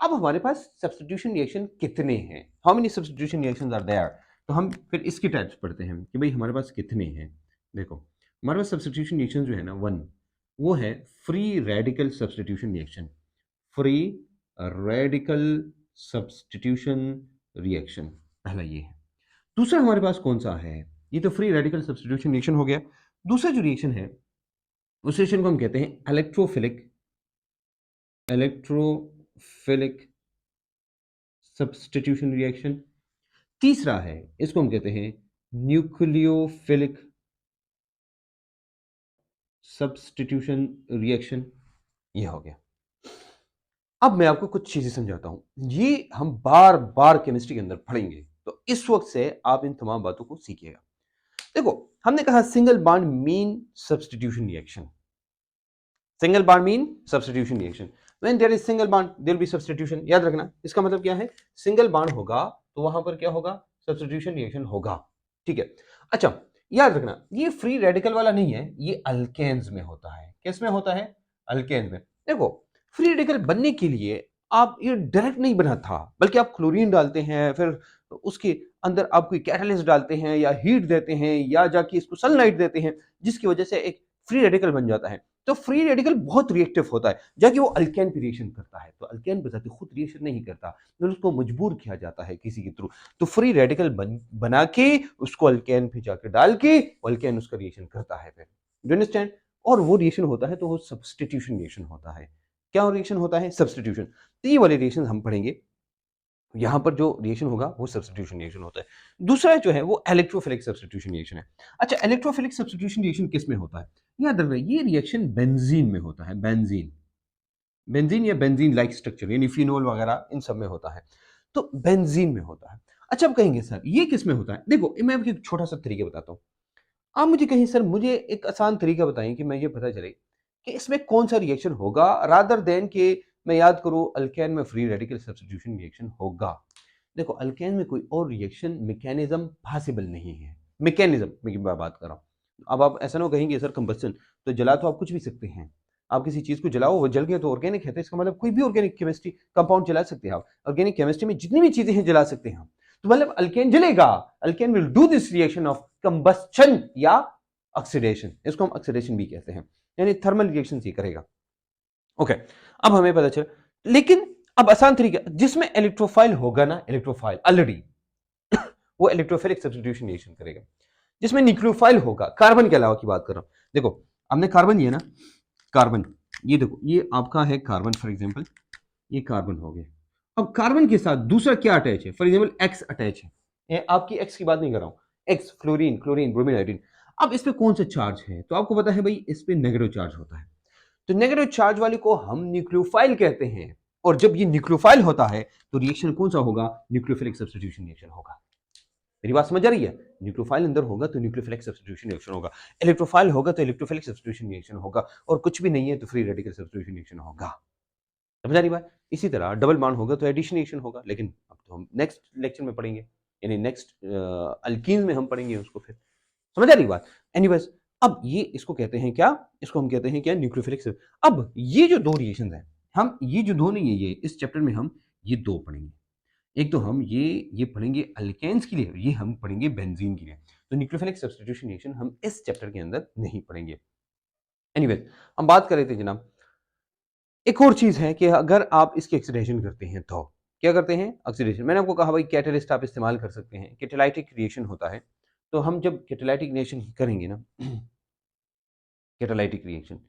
अब हमारे पास सब्स्टिट्यूशन रिएक्शन कितने हैं? How many substitution reactions are there? तो हम फिर इसकी टाइप्स पढ़ते हैं कि भाई हमारे पास कितने हैं। देखो, हमारे पास सब्स्टिट्यूशन रिएक्शन जो है ना, वन, वो है free radical substitution reaction. Free radical substitution reaction, पहला ये है। दूसरा हमारे पास कौन सा है? ये तो फ्री रेडिकल सब्स्टिट्यूशन रिएक्शन हो गया। दूसरा जो रिएक्शन है उस रिएक्शन को हम कहते हैं इलेक्ट्रोफिलिक, इलेक्ट्रोफिलिक सब्स्टिट्यूशन रिएक्शन। तीसरा है, इसको हम कहते हैं न्यूक्लियोफिलिक सब्स्टिट्यूशन रिएक्शन। ये हो गया। अब मैं आपको कुछ चीजें समझाता हूं, ये हम बार बार केमिस्ट्री के अंदर पढ़ेंगे, तो इस वक्त से आप इन तमाम बातों को सीखिएगा। देखो, हमने कहा single bond mean substitution reaction. Single bond mean substitution reaction. When there is single bond there will be substitution. याद रखना, इसका मतलब क्या है? सिंगल बॉन्ड होगा तो वहां पर क्या होगा? सब्स्टिट्यूशन रिएक्शन होगा। ठीक है। अच्छा, याद रखना ये फ्री रेडिकल वाला नहीं है, ये अल्केन्स में होता है। किस में होता है? अल्केन्स में। देखो, फ्री रेडिकल बनने के लिए आप ये डायरेक्ट नहीं बना था, बल्कि आप क्लोरीन डालते हैं, फिर उसके अंदर आप कोई कैटलिस्ट डालते हैं या हीट देते हैं या जाके इसको सनलाइट देते हैं, जिसकी वजह से एक फ्री रेडिकल बन जाता है। तो फ्री रेडिकल बहुत रिएक्टिव होता है, जाके वो अल्केन पे रिएक्शन करता है। तो अल्केन बजाते खुद रिएक्शन नहीं करता, फिर उसको मजबूर किया जाता है किसी के थ्रू। तो फ्री रेडिकल बना के उसको अल्केन पे जाकर डाल के अल्केन उसका रिएक्शन करता है फिर। Do understand? और वो रिएक्शन होता है तो वो सब्स्टिट्यूशन रिएक्शन होता है। क्या रिएक्शन होता है? सब्स्टिट्यूशन। तो ये वाले रिएक्शन हम पढ़ेंगे। यहाँ पर जो रिएक्शन होगा वो सब्स्टिट्यूशन रिएक्शन होता है। दूसरा जो है वो इलेक्ट्रोफिलिक सब्स्टिट्यूशन रिएक्शन है। अच्छा, इलेक्ट्रोफिलिक सब्स्टिट्यूशन रिएक्शन किस में होता है? याद रखना, ये रिएक्शन बेंजीन में होता है। बेंजीन, बेंजीन या बेंजीन लाइक स्ट्रक्चर यानी फिनोल वगैरह इन सब में होता है। तो बेंजीन में होता है। अच्छा, आप कहेंगे सर ये किस में होता है? देखो, मैं आपको एक छोटा सा तरीका बताता हूँ। आप मुझे कहिए सर, मुझे एक आसान तरीका बताइए कि मैं ये पता चले कि इसमें कौन सा रिएक्शन होगा, रादर देन कि मैं याद करूँ अल्केन में फ्री रेडिकल सब्स्टिट्यूशन रिएक्शन होगा। देखो, अल्केन में कोई और रिएक्शन मैकेनिज्म पॉसिबल नहीं है। मैकेनिज्म में बात कर रहा हूँ। अब आप ऐसा ना कहेंगे सर कंबस्शन, तो जला तो आप कुछ भी सकते हैं। आप किसी चीज को जलाओ, वो जल गया तो ऑर्गेनिक है, तो इसका मतलब कोई भी ऑर्गेनिक केमिस्ट्री कंपाउंड जला सकते हैं आप। ऑर्गेनिक केमिस्ट्री में जितनी भी चीजें हैं जला सकते हैं हम। तो मतलब अल्केन जलेगा। Alkane will do this reaction of combustion या ऑक्सीडेशन। इसको हम ऑक्सीडेशन भी कहते हैं, यानी थर्मल रिएक्शन ही करेगा। ओके, अब हमें पता चला। लेकिन अब आसान तरीका, जिसमें इलेक्ट्रोफाइल होगा ना, इलेक्ट्रोफाइल ऑलरेडी वो इलेक्ट्रोफिलिक सब्स्टिट्यूशन रिएक्शन करेगा। जिसमें न्यूक्लियोफाइल होगा, कार्बन के अलावा की बात कर रहा हूं। देखो, हमने कार्बन लिया ना, कार्बन, ये देखो ये आपका है कार्बन फॉर एग्जांपल, ये कार्बन हो गया। अब कार्बन के साथ दूसरा क्या अटैच है? फॉर एग्जांपल एक्स अटैच है। ये आपकी एक्स की बात नहीं कर रहा हूं, x fluorine, chlorine, bromine, iodine. अब इस पे कौन सा चार्ज है? तो आपको पता है भाई, इस पे नेगेटिव चार्ज होता है। तो नेगेटिव चार्ज वाले को हम न्यूक्लियोफाइल कहते हैं। और जब ये न्यूक्लियोफाइल होता है तो रिएक्शन कौन सा होगा? न्यूक्लियोफिलिक सब्स्टिट्यूशन रिएक्शन होगा। मेरी बात समझ आ रही है? न्यूक्लियोफाइल अंदर होगा तो न्यूक्लियोफिलिक सब्स्टिट्यूशन रिएक्शन होगा, इलेक्ट्रोफाइल होगा तो इलेक्ट्रोफिलिक सब्स्टिट्यूशन रिएक्शन होगा, और कुछ भी नहीं है तो फ्री रेडिकल सब्स्टिट्यूशन रिएक्शन होगा। समझ आ रही बात? इसी तरह डबल बॉन्ड होगा तो एडिशन रिएक्शन होगा, लेकिन अब तो हम नेक्स्ट लेक्चर में पढ़ेंगे, यानी नेक्स्ट अल्कीन में हम पढ़ेंगे उसको फिर। समझ आ रही बात? एनीवेज, अब ये इसको कहते हैं क्या? इसको हम कहते हैं क्या? न्यूक्लियोफिलिक। अब ये जो दो रिएक्शन है, हम ये जो दो नहीं है, ये इस चैप्टर में हम ये दो पढ़ेंगे। एक तो हम ये पढ़ेंगे अल्केन्स के लिए, ये हम पढ़ेंगे बेंजीन के लिए। तो न्यूक्लियोफिलिक सब्स्टिट्यूशन रिएक्शन हम इस चैप्टर के अंदर नहीं पढ़ेंगे। एनीवेज, हम बात कर रहे थे जनाब, एक और चीज है कि अगर आप इसकी ऑक्सीडेशन करते हैं तो क्या करते हैं? ऑक्सीडेशन। मैंने आपको कहा भाई कैटलिस्ट आप इस्तेमाल कर सकते हैं, कैटालाइटिक रिएक्शन होता है। तो हम जब कैटालाइटिक रिएक्शन करेंगे ना, कैटालाइटिक रिएक्शन,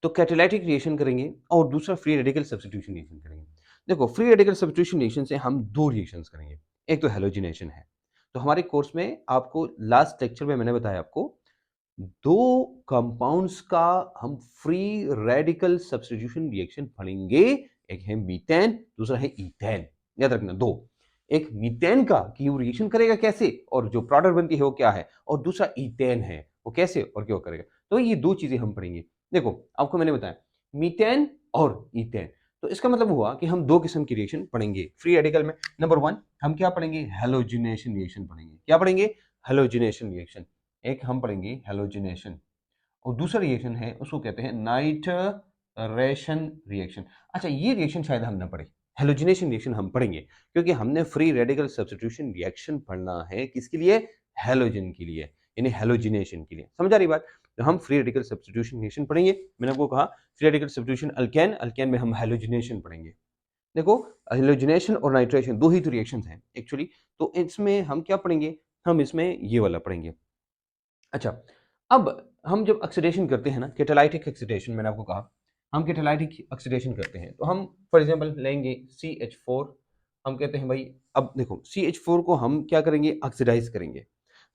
तो कैटालाइटिक रिएक्शन करेंगे और दूसरा फ्री रेडिकल सब्स्टिट्यूशन रिएक्शन करेंगे। देखो, फ्री रेडिकल सब्स्टिट्यूशन रिएक्शन से हम दो रिएक्शंस करेंगे। एक तो हैलोजिनेशन है। तो हमारे कोर्स में आपको लास्ट लेक्चर में मैंने बताया आपको दो कंपाउंड्स का हम फ्री रेडिकल सब्स्टिट्यूशन रिएक्शन पढ़ेंगे। एक है मीथेन, दूसरा है ईथेन। याद रखना दो। एक मीथेन का कि वो रिएक्शन करेगा कैसे और जो प्रोडक्ट बनती है वो क्या है, और दूसरा ईथेन है वो कैसे और क्यों करेगा। तो ये दो चीजें हम पढ़ेंगे। देखो, आपको मैंने बताया मीथेन और ईथेन, तो इसका मतलब हुआ कि हम दो किस्म की रिएक्शन पढ़ेंगे फ्री रेडिकल में। नंबर वन, हम क्या पढ़ेंगे? हैलोजिनेशन रिएक्शन पढ़ेंगे। क्या पढ़ेंगे? Halogenation reaction. एक हम पढ़ेंगे हैलोजिनेशन, और दूसरा रिएक्शन है उसको कहते हैं नाइट्रेशन रिएक्शन। अच्छा, ये रिएक्शन शायद हम ना पढ़े, हैलोजिनेशन रिएक्शन हम पढ़ेंगे, क्योंकि हमने फ्री रेडिकल सब्स्टिट्यूशन रिएक्शन पढ़ना है किसके लिए? हैलोजन के लिए, यानी हैलोजिनेशन के लिए। समझ आ रही बात? तो हम फ्री रेडिकल सब्स्टिट्यूशन रिएक्शन पढ़ेंगे। मैंने आपको कहा free radical substitution alkane, alkane में हम हैलोजिनेशन पढ़ेंगे। देखो, हैलोजिनेशन और नाइट्रेशन दो ही तो रिएक्शन हैं एक्चुअली। तो इसमें हम क्या पढ़ेंगे? हम इसमें ये वाला पढ़ेंगे। अच्छा, अब हम जब ऑक्सीडेशन करते हैं ना, कैटालाइटिक ऑक्सीडेशन, मैंने आपको कहा हम कैटालाइटिक ऑक्सीडेशन करते हैं, तो हम फॉर एग्जांपल लेंगे CH4। हम कहते हैं भाई, अब देखो CH4 को हम क्या करेंगे? ऑक्सीडाइज करेंगे।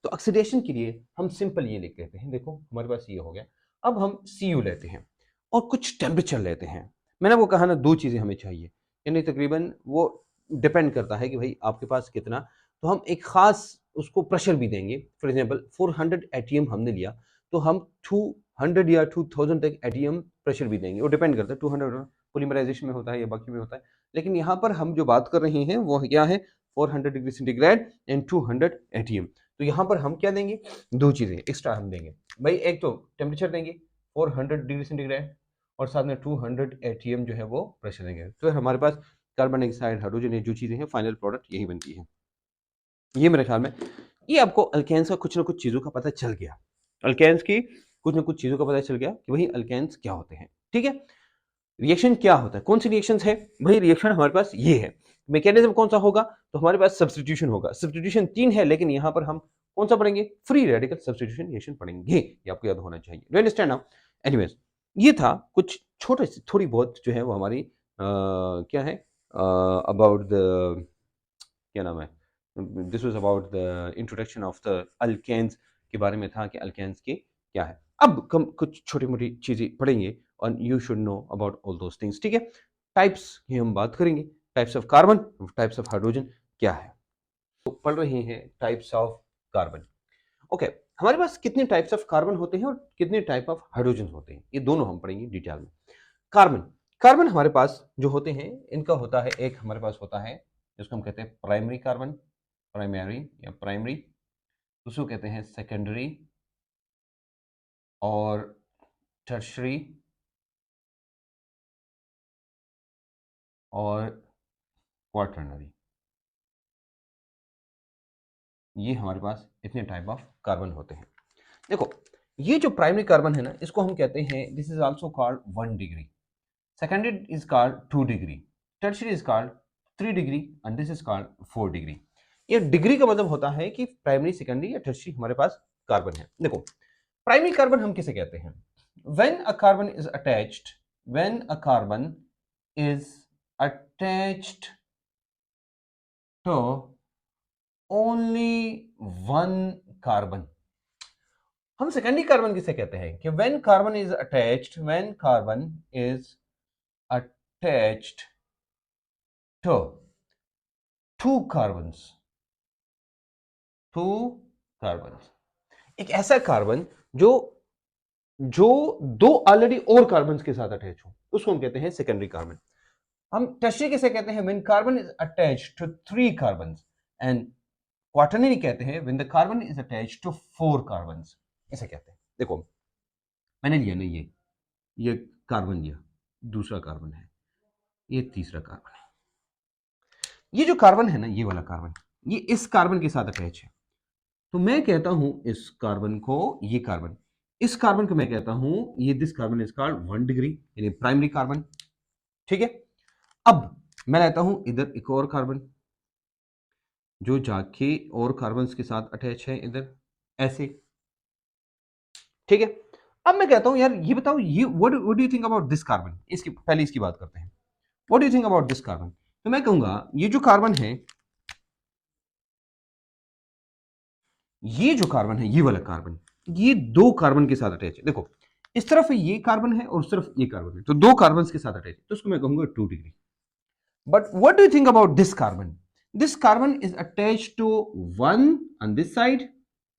तो ऑक्सीडेशन के लिए हम सिंपल ये लिख लेते हैं। देखो, हमारे पास ये हो गया। अब हम Cu लेते हैं और कुछ टेम्परेचर लेते हैं। मैंने वो कहा ना, दो चीज़ें हमें चाहिए, यानी तकरीबन वो डिपेंड करता है कि भाई आपके पास कितना। तो हम एक खास उसको प्रेशर भी देंगे। फॉर एग्जांपल 400 एटीएम हमने लिया, तो हम 200 या 2000 तक एटीएम प्रेशर भी देंगे। वो डिपेंड करता है, 200 पोलीमराइजेशन में होता है या बाकी में होता है। लेकिन यहाँ पर हम जो बात कर रहे हैं वो क्या है? 400 डिग्री सेंटीग्रेड एंड 200 एटीएम। तो यहाँ पर हम क्या देंगे? दो चीज़ें एक्स्ट्रा हम देंगे भाई। एक तो टेम्परेचर देंगे 400 डिग्री सेंटीग्रेड, और साथ में 200 एटीएम जो है वो प्रेशर देंगे। तो हमारे पास कार्बन डाइऑक्साइड, हाइड्रोजन, जो चीज़ें हैं फाइनल प्रोडक्ट यही बनती है। ये मेरे ख्याल में ये आपको अल्केन्स का कुछ ना कुछ चीज़ों का पता चल गया। अल्केन्स की कुछ ना कुछ चीज़ों का पता चल गया कि वही अल्केन्स क्या होते हैं। ठीक है, रिएक्शन क्या होता है, कौन सी रिएक्शन है भाई, रिएक्शन हमारे पास ये है। मैकेनिज्म कौन सा होगा, तो हमारे पास सब्स्टिट्यूशन होगा। सब्स्टिट्यूशन 3 है, लेकिन यहाँ पर हम कौन सा पढ़ेंगे, फ्री रेडिकल सब्स्टिट्यूशन रिएक्शन पढ़ेंगे, ये आपको याद होना चाहिए। Do understand now? एनीवेज, ये था कुछ छोटे से थोड़ी बहुत जो है वो हमारी क्या है अबाउट द, क्या नाम है, this was about the introduction of the alkanes के बारे में था कि अल्केन्स के क्या है। अब हम कुछ छोटी मोटी चीजें पढ़ेंगे और you should know about all those things. ठीक है, टाइप्स की हम बात करेंगे, types of carbon, types of hydrogen क्या है, तो पढ़ रहे हैं टाइप्स ऑफ कार्बन। ओके, हमारे पास कितने टाइप्स ऑफ कार्बन होते हैं और कितने टाइप ऑफ हाइड्रोजन होते हैं, ये दोनों हम पढ़ेंगे डिटेल में। कार्बन, कार्बन हमारे पास जो होते हैं इनका होता है, एक हमारे पास होता है जिसको हम कहते हैं प्राइमरी कार्बन, प्राइमरी या प्राइमरी, उसको कहते हैं सेकेंडरी और टर्शरी और क्वाटरनरी। ये हमारे पास इतने टाइप ऑफ कार्बन होते हैं। देखो, ये जो प्राइमरी कार्बन है ना, इसको हम कहते हैं, this is also called 1 degree, secondary is called 2 degree, tertiary is called 3 degree and this is called 4 degree. ये डिग्री का मतलब होता है कि प्राइमरी, सेकेंडरी या टर्शरी हमारे पास कार्बन है। देखो, प्राइमरी कार्बन हम किसे कहते हैं, when a carbon is attached, when a carbon is attached to only one carbon। हम सेकेंडरी कार्बन किसे कहते हैं कि when carbon is attached, when carbon is attached to two carbons, two carbons, एक ऐसा कार्बन जो जो दो ऑलरेडी और कार्बन के साथ अटैच हो, उसको हम कहते हैं सेकेंडरी कार्बन। हम टर्शरी किसे कहते हैं, when carbon is attached to 3 carbons, and quaternary कहते हैं when the carbon is attached to 4 carbons, ऐसे कहते हैं। देखो, मैंने लिया ना ये कार्बन लिया, दूसरा कार्बन है, ये तीसरा कार्बन है, ये जो कार्बन है ना, ये वाला कार्बन, ये इस कार्बन के साथ अटैच है, तो मैं कहता हूं इस कार्बन को, ये कार्बन, इस कार्बन को मैं कहता हूं, ये this carbon is called 1 degree, यानी प्राइमरी कार्बन। ठीक है, अब मैं लेता हूं इधर एक और कार्बन जो जाके और कार्बन के साथ अटैच है इधर, ऐसे। ठीक है, अब मैं कहता हूं यार ये बताओ, ये what do you think about this carbon, इसकी पहले इसकी बात करते हैं, what do you think about this carbon. तो मैं कहूंगा ये जो कार्बन है, ये जो कार्बन है, ये वाला कार्बन, ये दो कार्बन के साथ अटैच है। देखो, इस तरफ ये कार्बन है और उस तरफ ये कार्बन है, तो दो कार्बन के साथ अटैच है, तो उसको मैं कहूंगा 2 degree. But what do you think about this carbon, this carbon is attached to 1 on this side,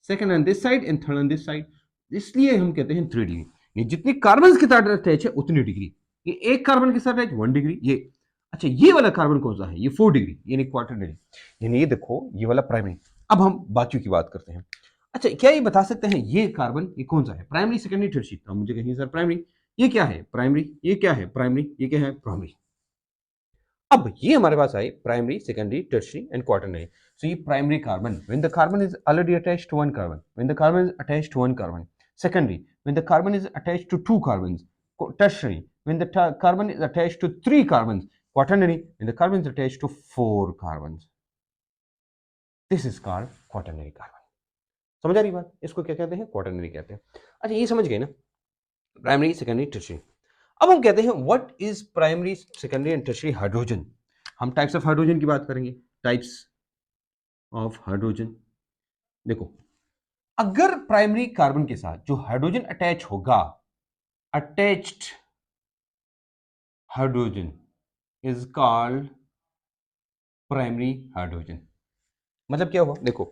second on this side and third on this side, इसलिए हम कहते हैं 3 डिग्री। ये जितनी कार्बन के साथ अटैच है उतनी डिग्री, ये एक कार्बन के साथ अटैच 1 डिग्री, ये अच्छा, ये वाला कार्बन कौन सा है, ये 4 डिग्री, यानी क्वाटरनरी, यानी ये देखो ये वाला प्राइमरी। अब हम बाकियों की बात करते हैं। अच्छा, क्या ये बता सकते हैं ये कार्बन ये कौन सा है, प्राइमरी, सेकेंडरी, टर्शियरी। तो मुझे कहिए सर प्राइमरी, ये क्या है प्राइमरी, ये क्या है प्राइमरी, ये क्या है प्राइमरी। अब ये हमारे पास आए primary, secondary, tertiary and quaternary. So ये primary carbon, when the carbon is already attached to one carbon, when the carbon is attached to one carbon, secondary when the carbon is attached to 2 carbons, tertiary when the carbon is attached to 3 carbons, quaternary when the carbon is attached to 4 carbons, this is called quaternary carbon. समझ आ रही बात, इसको क्या कहते हैं, quaternary कहते हैं। अच्छा, ये समझ गए ना, प्राइमरी, सेकेंडरी, टर्शियरी। अब हम कहते हैं what is primary, secondary and tertiary hydrogen. हम टाइप्स ऑफ हाइड्रोजन की बात करेंगे, टाइप्स ऑफ हाइड्रोजन। देखो, अगर प्राइमरी कार्बन के साथ जो हाइड्रोजन अटैच होगा, attached hydrogen is called primary hydrogen. मतलब क्या हुआ, देखो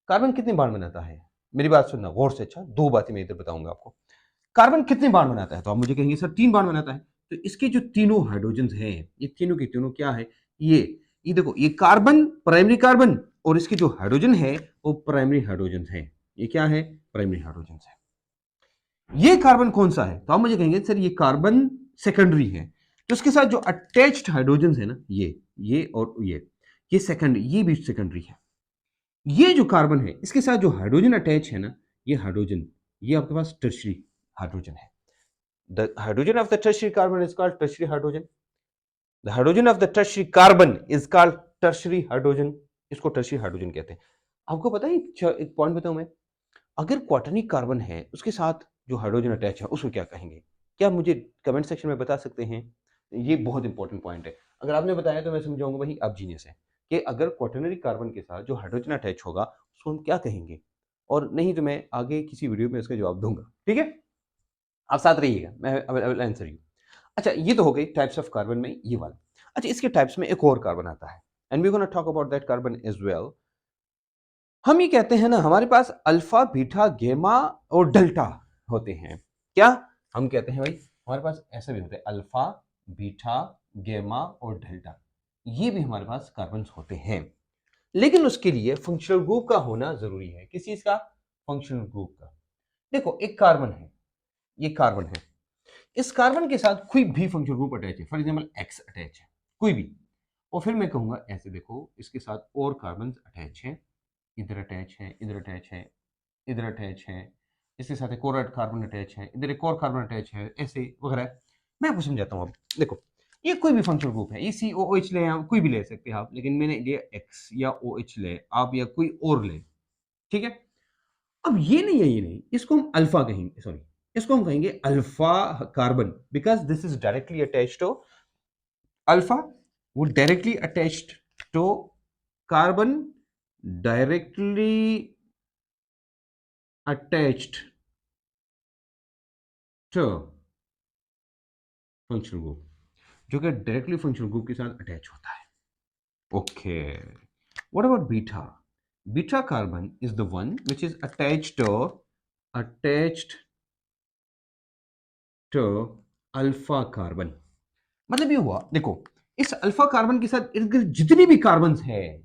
कार्बन कितने बाण बनाता है, मेरी बात सुनना गौर से। अच्छा, दो बातें मैं इधर बताऊंगा आपको। कार्बन कितने बाण बनाता है, तो आप मुझे कहेंगे सर 3 बाण बनाता है। तो इसके जो तीनों हाइड्रोजन हैं, ये तीनों के तीनों क्या है, ये देखो, ये कार्बन प्राइमरी कार्बन और इसके जो हाइड्रोजन है वो प्राइमरी हाइड्रोजन है। ये क्या है, प्राइमरी हाइड्रोजन है। ये कार्बन कौन सा है, तो आप मुझे कहेंगे सर ये कार्बन सेकेंडरी है। तो इसके साथ जो अटैच्ड हाइड्रोजन है ना, ये और ये सेकेंडरी, ये भी सेकेंडरी है। ये जो कार्बन है इसके साथ जो हाइड्रोजन अटैच है ना, ये हाइड्रोजन ये आपके पास टर्शियरी हाइड्रोजन है। The hydrogen of the tertiary carbon is called tertiary hydrogen. The hydrogen of the tertiary carbon is called tertiary hydrogen. इसको टर्शियरी हाइड्रोजन कहते हैं। आपको पता है, एक पॉइंट बताऊं मैं, अगर क्वाटर्निक कार्बन है उसके साथ जो हाइड्रोजन अटैच है उसको क्या कहेंगे? क्या मुझे कमेंट सेक्शन में बता सकते हैं? ये बहुत इंपॉर्टेंट पॉइंट है। अगर आपने बताया तो मैं समझाऊंगा भाई आप जीनियस है, कि अगर क्वाटर्नरी कार्बन के साथ जो हाइड्रोजन अटैच होगा उसको हम क्या कहेंगे, और नहीं तो मैं आगे किसी वीडियो में इसका जवाब दूंगा। ठीक है, आप साथ रहिएगा, मैं आंसर यू। अच्छा, ये तो हो गई टाइप्स ऑफ कार्बन में ये वाला। अच्छा, इसके टाइप्स में एक और कार्बन आता है, and we gonna talk about that carbon as well. हम ये कहते हैं ना, हमारे पास अल्फा, बीटा, गेमा और डेल्टा होते हैं। क्या हम कहते हैं भाई? हमारे पास ऐसा भी होता है, अल्फा, बीटा, गेमा और डेल्टा, ये भी हमारे पास कार्बन होते हैं। लेकिन उसके लिए फंक्शनल ग्रुप का होना जरूरी है। किस चीज का? फंक्शनल ग्रुप का। देखो, एक कार्बन है, ये कार्बन है, इस कार्बन के साथ कोई भी फंक्शनल ग्रुप अटैच है, फॉर एग्जाम्पल एक्स अटैच है, कोई भी, और फिर मैं कहूंगा ऐसे, देखो इसके साथ और कार्बन अटैच है, इधर अटैच है, इधर अटैच है, इधर अटैच है, इसके साथ एक और कार्बन अटैच है, इधर एक और कार्बन अटैच है, ऐसे वगैरह। मैं आपको समझाता हूँ। अब देखो, ये कोई भी फंक्शनल ग्रुप है, ये सी ओ एच ले, कोई भी ले सकते हैं आप, लेकिन मैंने लिया एक्स या ओ एच ले आप, या कोई और ले। ठीक है, अब ये नहीं है, ये नहीं, इसको हम अल्फा कहेंगे, सॉरी, इसको हम कहेंगे alpha carbon, because this is directly attached to alpha, वो directly attached to carbon, directly attached to functional group, जो कि डायरेक्टली फंक्शनल ग्रुप के साथ अटैच होता है। Okay, what about beta? Beta carbon is the one which is attached to alpha carbon. मतलब ये हुआ, देखो, इस अल्फा कार्बन के साथ इर्द गिर्द जितनी भी कार्बन है,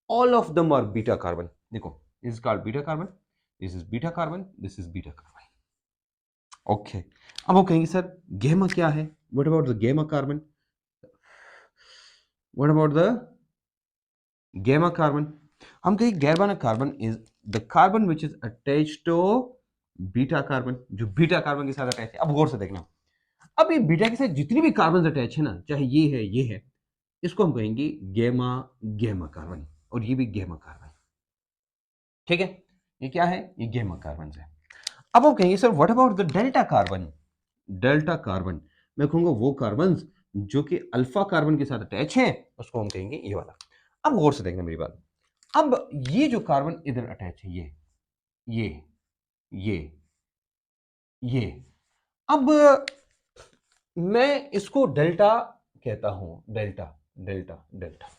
all of them are beta carbon. देखो, this is called beta carbon, this is beta carbon, this is beta carbon. Okay, अब वो कहेंगे सर गेमा क्या है? What about the gamma carbon? What about the gamma carbon? हम कहेंगे gamma carbon is the carbon which is attached to beta carbon, जो beta carbon के साथ अटैच है। अब गौर से देखना, अब ये बीटा के साथ जितनी भी कार्बन अटैच है ना, चाहे ये है, इसको हम कहेंगे गेमा गेमा कार्बन, और ये भी गेमा कार्बन। ठीक है, ये क्या है? ये गेमा कार्बन है। अब हम कहेंगे sir what about the delta carbon? Delta carbon, मैं कहूंगा वो कार्बन जो कि अल्फा कार्बन के साथ अटैच है, उसको हम कहेंगे ये वाला। अब गौर से देखना मेरी बात, अब ये जो कार्बन इधर अटैच है, ये ये ये, अब मैं इसको डेल्टा कहता हूं, डेल्टा डेल्टा डेल्टा।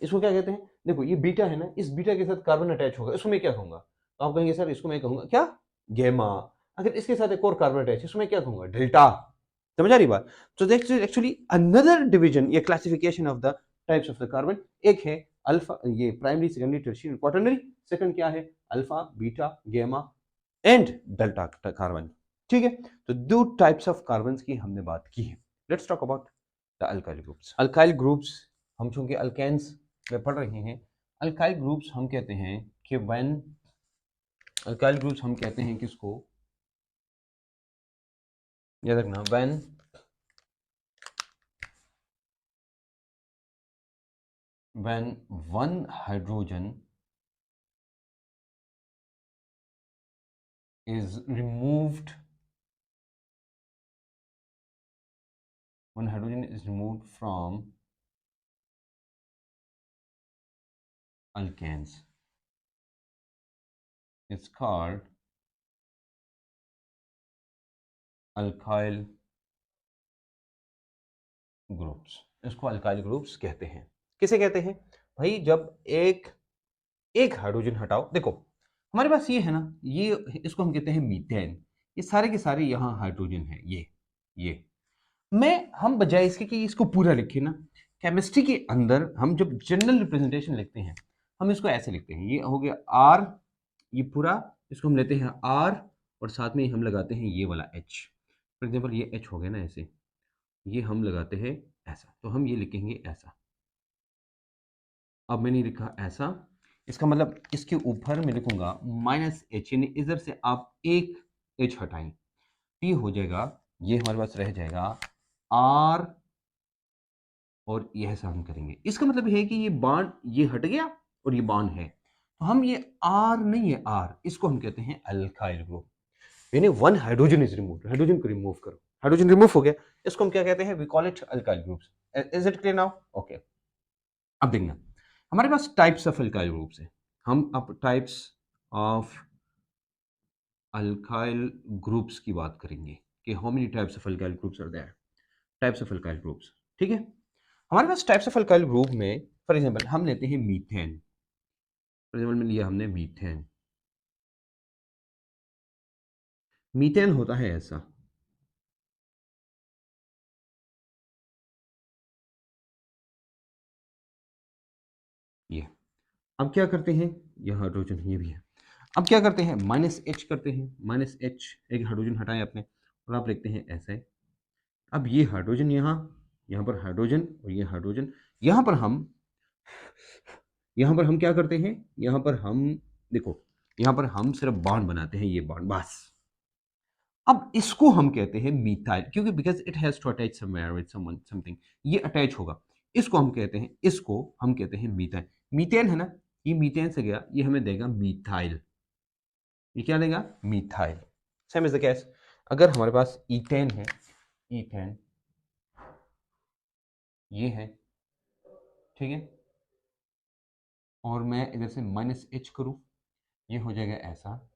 इसको क्या कहते हैं? देखो, ये बीटा है ना, इस बीटा के साथ कार्बन अटैच होगा, इसको मैं क्या कहूंगा? तो आप कहेंगे सर इसको मैं कहूंगा क्या? गेमा। अगर इसके साथ एक और कार्बन अटैच है, इसको मैं क्या कहूंगा? डेल्टा। समझ आ रही बात? तो दैट्स एक्चुअली अनदर डिवीजन या classification of the types of the carbon. एक है अल्फा, ये primary, secondary, tertiary, quaternary. Second क्या है? अल्फा, बीटा, गेमा एंड डेल्टा कार्बन। ठीक है, तो दो टाइप्स ऑफ कार्बन की हमने बात की है। Let's talk about the alkyl groups. Alkyl groups, हम चूंकि अल्केन्स में पढ़ रहे हैं, अल्काइल ग्रुप्स हम कहते हैं कि व्हेन, अल्काइल ग्रुप्स हम कहते हैं किसको, याद रखना, when one hydrogen is removed, one hydrogen is removed from alkanes, it's called alkyl groups. इसको अल्काइल ग्रुप्स कहते हैं। किसे कहते हैं भाई? जब एक एक हाइड्रोजन हटाओ, देखो हमारे पास ये है ना, ये, इसको हम कहते हैं मीथेन, ये सारे के सारे यहाँ हाइड्रोजन है, ये मैं, हम बजाय इसके कि इसको पूरा लिखे ना, केमिस्ट्री के अंदर हम जब जनरल रिप्रेजेंटेशन लिखते हैं, हम इसको ऐसे लिखते हैं, ये हो गया आर, ये पूरा, इसको हम लेते हैं आर, और साथ में हम लगाते हैं ये वाला एच। फॉर एग्जाम्पल ये एच हो गया ना ऐसे, ये हम लगाते हैं ऐसा, तो हम ये लिखेंगे ऐसा। अब मैंने लिखा ऐसा, इसका मतलब इसके ऊपर मैं लिखूंगा माइनस एच, यानी इधर से आप एक एच हटाएं, ये हो जाएगा, ये हमारे पास रह जाएगा आर, और यह ऐसा हम करेंगे। इसका मतलब है कि ये बॉन्ड ये हट गया और ये बॉन्ड है, तो हम ये आर नहीं है आर, इसको हम कहते हैं अल्काइल ग्रुप। यानी one hydrogen is remove, hydrogen को रिमूव करो, हाइड्रोजन रिमूव हो गया, इसको हम क्या कहते हैं, we call it alkyl groups. Is it clear now? Okay. अब देखना, हमारे पास टाइप्स ऑफ अल्काइल ग्रुप्स है, हम अब टाइप्स ऑफ अल्काइल ग्रुप्स की बात करेंगे कि how many types of alkyl groups are there, types of alkyl groups. ठीक है, हमारे पास टाइप्स ऑफ अल्काइल ग्रुप में फॉर एग्जांपल हम लेते हैं मीथेन, फॉर एग्जांपल में लिया हमने मीथेन। मीथेन होता है ऐसा, ये। अब क्या करते हैं, यह हाइड्रोजन ये भी है, अब क्या करते हैं, माइनस एच करते हैं, माइनस एच, एक हाइड्रोजन हटाए आपने और आप लिखते हैं ऐसे। अब ये हाइड्रोजन यहाँ, यहाँ पर हाइड्रोजन और ये हाइड्रोजन, यहाँ पर हम, यहाँ पर हम क्या करते हैं, यहाँ पर हम देखो, यहाँ पर हम सिर्फ बॉन्ड बनाते हैं, ये बॉन्ड बस। अब इसको हम कहते हैं मीथाइल, क्योंकि because it has to attach somewhere with someone something, ये अटैच होगा, इसको हम कहते हैं, इसको हम कहते हैं मीथाइल। मीथेन है ना, ये मीथेन से गया, ये हमें देगा मीथाइल, ये क्या देगा, methyl. Same is the case अगर हमारे पास ईथेन है, ईथेन ये है, ठीक है, और मैं इधर से माइनस एच करूं, ये हो जाएगा ऐसा।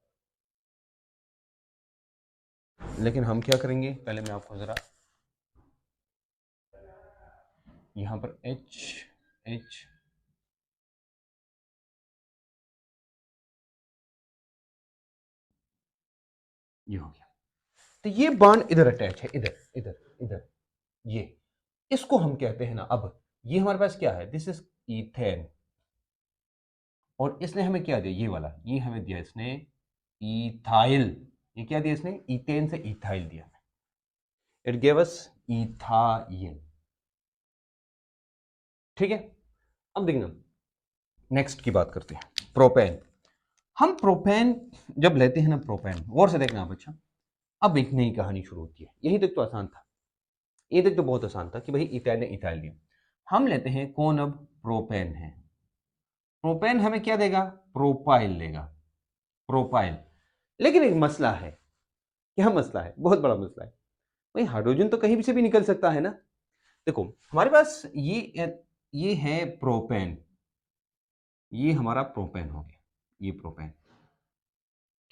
लेकिन हम क्या करेंगे, पहले मैं आपको जरा यहां पर एच, एच, ये हो गया, तो ये बॉन्ड इधर अटैच है, इधर इधर इधर, ये, इसको हम कहते हैं ना, अब ये हमारे पास क्या है, दिस इज ईथेन, और इसने हमें क्या दिया, ये वाला, ये हमें दिया इसने इथाइल, ये क्या दिया इसने, ईथेन से इथाइल दिया, इट गेव अस इथाइल। ठीक है, अब देखना नेक्स्ट की बात करते हैं, प्रोपेन। हम प्रोपेन जब लेते हैं ना, प्रोपेन गौर से देखना आप, अच्छा अब एक नई कहानी शुरू होती है, यही तक तो आसान था, ये तक तो बहुत आसान था कि भाई इथाइल ने इथाइल दिया, हम लेते हैं कौन, अब प्रोपेन है, प्रोपेन हमें क्या देगा, प्रोपाइल देगा, प्रोपाइल। लेकिन एक मसला है, क्या मसला है, बहुत बड़ा मसला है, भाई हाइड्रोजन तो कहीं भी से भी निकल सकता है ना। देखो हमारे पास ये है प्रोपेन, ये हमारा प्रोपेन हो गया, ये प्रोपेन,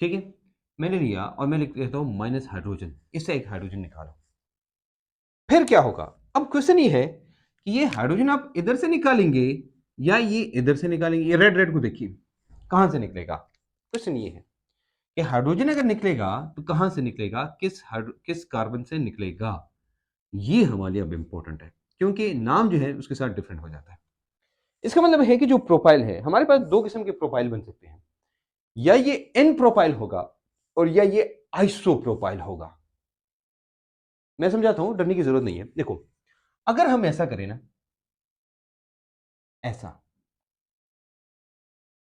ठीक है, मैंने लिया और मैं लिख देता हूं माइनस हाइड्रोजन, इससे एक हाइड्रोजन निकालो, फिर क्या होगा, अब क्वेश्चन ये है कि ये हाइड्रोजन आप इधर से निकालेंगे या ये इधर से निकालेंगे, ये रेड रेड को देखिए कहां से निकलेगा, क्वेश्चन ये है कि हाइड्रोजन अगर निकलेगा तो कहां से निकलेगा, किस कार्बन से निकलेगा, ये हमारे लिए अब इंपॉर्टेंट है, क्योंकि नाम जो है उसके साथ डिफरेंट हो जाता है। इसका मतलब है कि जो प्रोफाइल है, हमारे पास दो किस्म के प्रोफाइल बन सकते हैं, या ये एन प्रोफाइल होगा और या ये आइसो प्रोफाइल होगा। मैं समझाता हूं, डरने की जरूरत नहीं है। देखो अगर हम ऐसा करें ना, ऐसा,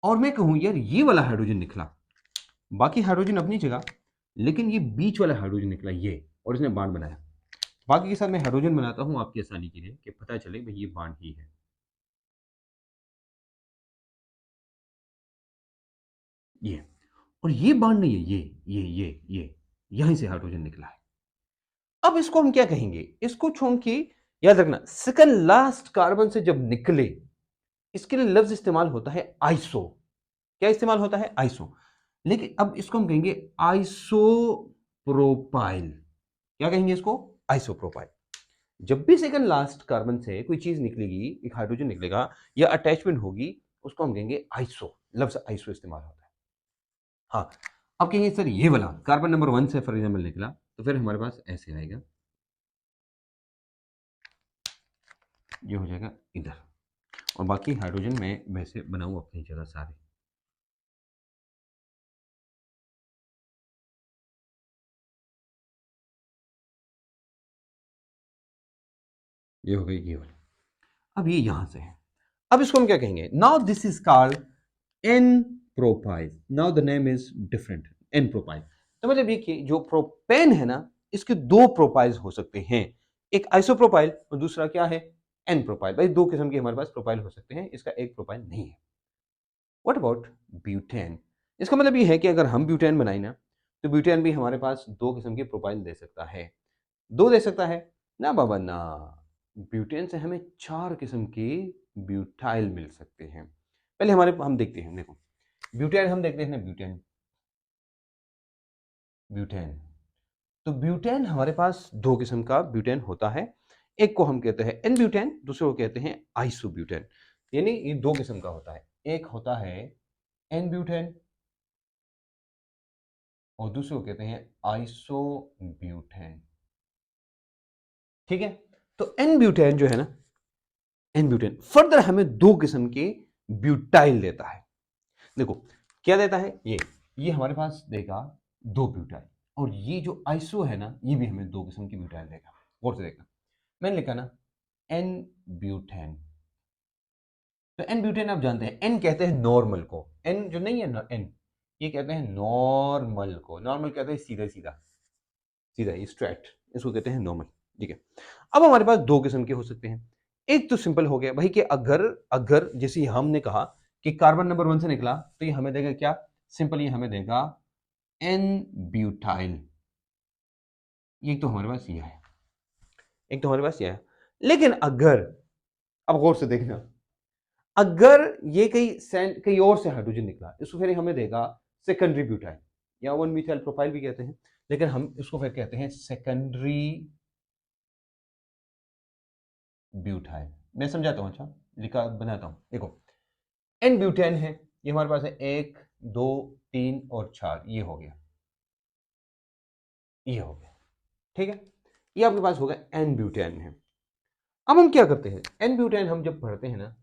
और मैं कहूं यार ये वाला हाइड्रोजन निकला, बाकी हाइड्रोजन अपनी जगह, लेकिन ये बीच वाला हाइड्रोजन निकला ये, और इसने बांड बनाया, बाकी के साथ मैं हाइड्रोजन बनाता हूं आपकी आसानी के लिए कि पता चले भाई ये बांड ही है, ये, और ये बांड नहीं है, ये यहीं से हाइड्रोजन निकला है। अब इसको हम क्या कहेंगे, इसको छोड़ के याद रखना, सेकंड लास्ट कार्बन से जब निकले, इसके लिए लफ्ज इस्तेमाल होता है आइसो, क्या इस्तेमाल होता है, आइसो। लेकिन अब इसको हम कहेंगे आइसोप्रोपाइल, क्या कहेंगे इसको, आइसोप्रोपाइल। जब भी सेकंड लास्ट कार्बन से कोई चीज निकलेगी, एक हाइड्रोजन निकलेगा या अटैचमेंट होगी, उसको हम कहेंगे आइसो, लफ्ज आइसो इस्तेमाल होता है। हाँ, अब कहेंगे सर ये वाला कार्बन नंबर 1 से फॉर एग्जाम्पल निकला, तो फिर हमारे पास ऐसे आएगा, ये हो जाएगा इधर, और बाकी हाइड्रोजन मैं वैसे बनाऊं अपनी जगह सारे, ये हो गई ये वाला, अब ये यहां से है। अब इसको हम क्या कहेंगे, now this is called n propyl, now the name is different, n propyl. तो मतलब ये कि जो प्रोपेन है ना, इसके दो प्रोपाइल्स हो सकते हैं, एक आइसोप्रोपाइल और दूसरा क्या है, एन प्रोपाइल। भाई दो किस्म के हमारे पास प्रोपाइल हो सकते हैं, इसका एक प्रोपाइल नहीं है। What about butane? इसका मतलब ये है कि अगर हम ब्यूटेन बनाए ना, तो ब्यूटेन भी हमारे पास दो किस्म की प्रोपाइल दे सकता है। दो दे सकता है ना बाबा ना, ब्यूटेन से हमें चार किस्म के ब्यूटाइल मिल सकते हैं। पहले हमारे हम देखते हैं, देखो ब्यूटेन हम देखते हैं ना, ब्यूटेन ब्यूटेन तो ब्यूटेन हमारे पास दो किस्म का ब्यूटेन होता है। एक को हम कहते हैं एन ब्यूटेन, दूसरे को कहते हैं आइसो ब्यूटेन। यानी ये दो किस्म का होता है, एक होता है एन ब्यूटेन और दूसरे को कहते हैं आइसो ब्यूटेन। ठीक है, तो एन ब्यूटेन जो है ना, एन ब्यूटेन फर्दर हमें दो किस्म के ब्यूटाइल देता है। देखो क्या देता है, ये हमारे पास देगा दो ब्यूटाइल, और ये जो आइसो है ना, ये भी हमें दो किस्म की ब्यूटाइल देगा। गौर से देखना, मैंने लिखा ना एन ब्यूटेन। तो एन ब्यूटेन आप जानते हैं, एन कहते हैं नॉर्मल को, एन जो नहीं है ना एन, ये कहते हैं नॉर्मल को। नॉर्मल कहते हैं सीधा सीधा सीधा स्ट्रेट, इसको कहते हैं नॉर्मल। ठीक है, अब हमारे पास दो किस्म के हो सकते हैं। एक तो सिंपल हो गया भाई कि अगर अगर जैसे हमने कहा कि कार्बन नंबर 1 से निकला, तो ये हमें देगा क्या, सिंपल ये हमें देगा एन ब्यूटाइल। ये तो हमारे पास ये है, एक तो हमारे पास ये है। लेकिन अगर, अब गौर से देखना, अगर ये कहीं और से हाइड्रोजन निकला, इसको फिर हमें देगा सेकेंडरी ब्यूटाइल, या वन मिथाइल प्रोफाइल भी कहते हैं, लेकिन हम इसको फिर कहते हैं सेकेंडरी ब्यूटाइल। मैं समझाता हूं, अच्छा लिखा बनाता हूं, देखो एन ब्यूटेन है, ये हमारे पास है 1 2 3 और 4, ये हो गया, ये हो गया। ठीक है, ये आपके पास होगा एन ब्यूटेन है। अब हम क्या करते हैं, एन ब्यूटेन हम जब पढ़ते हैं ना,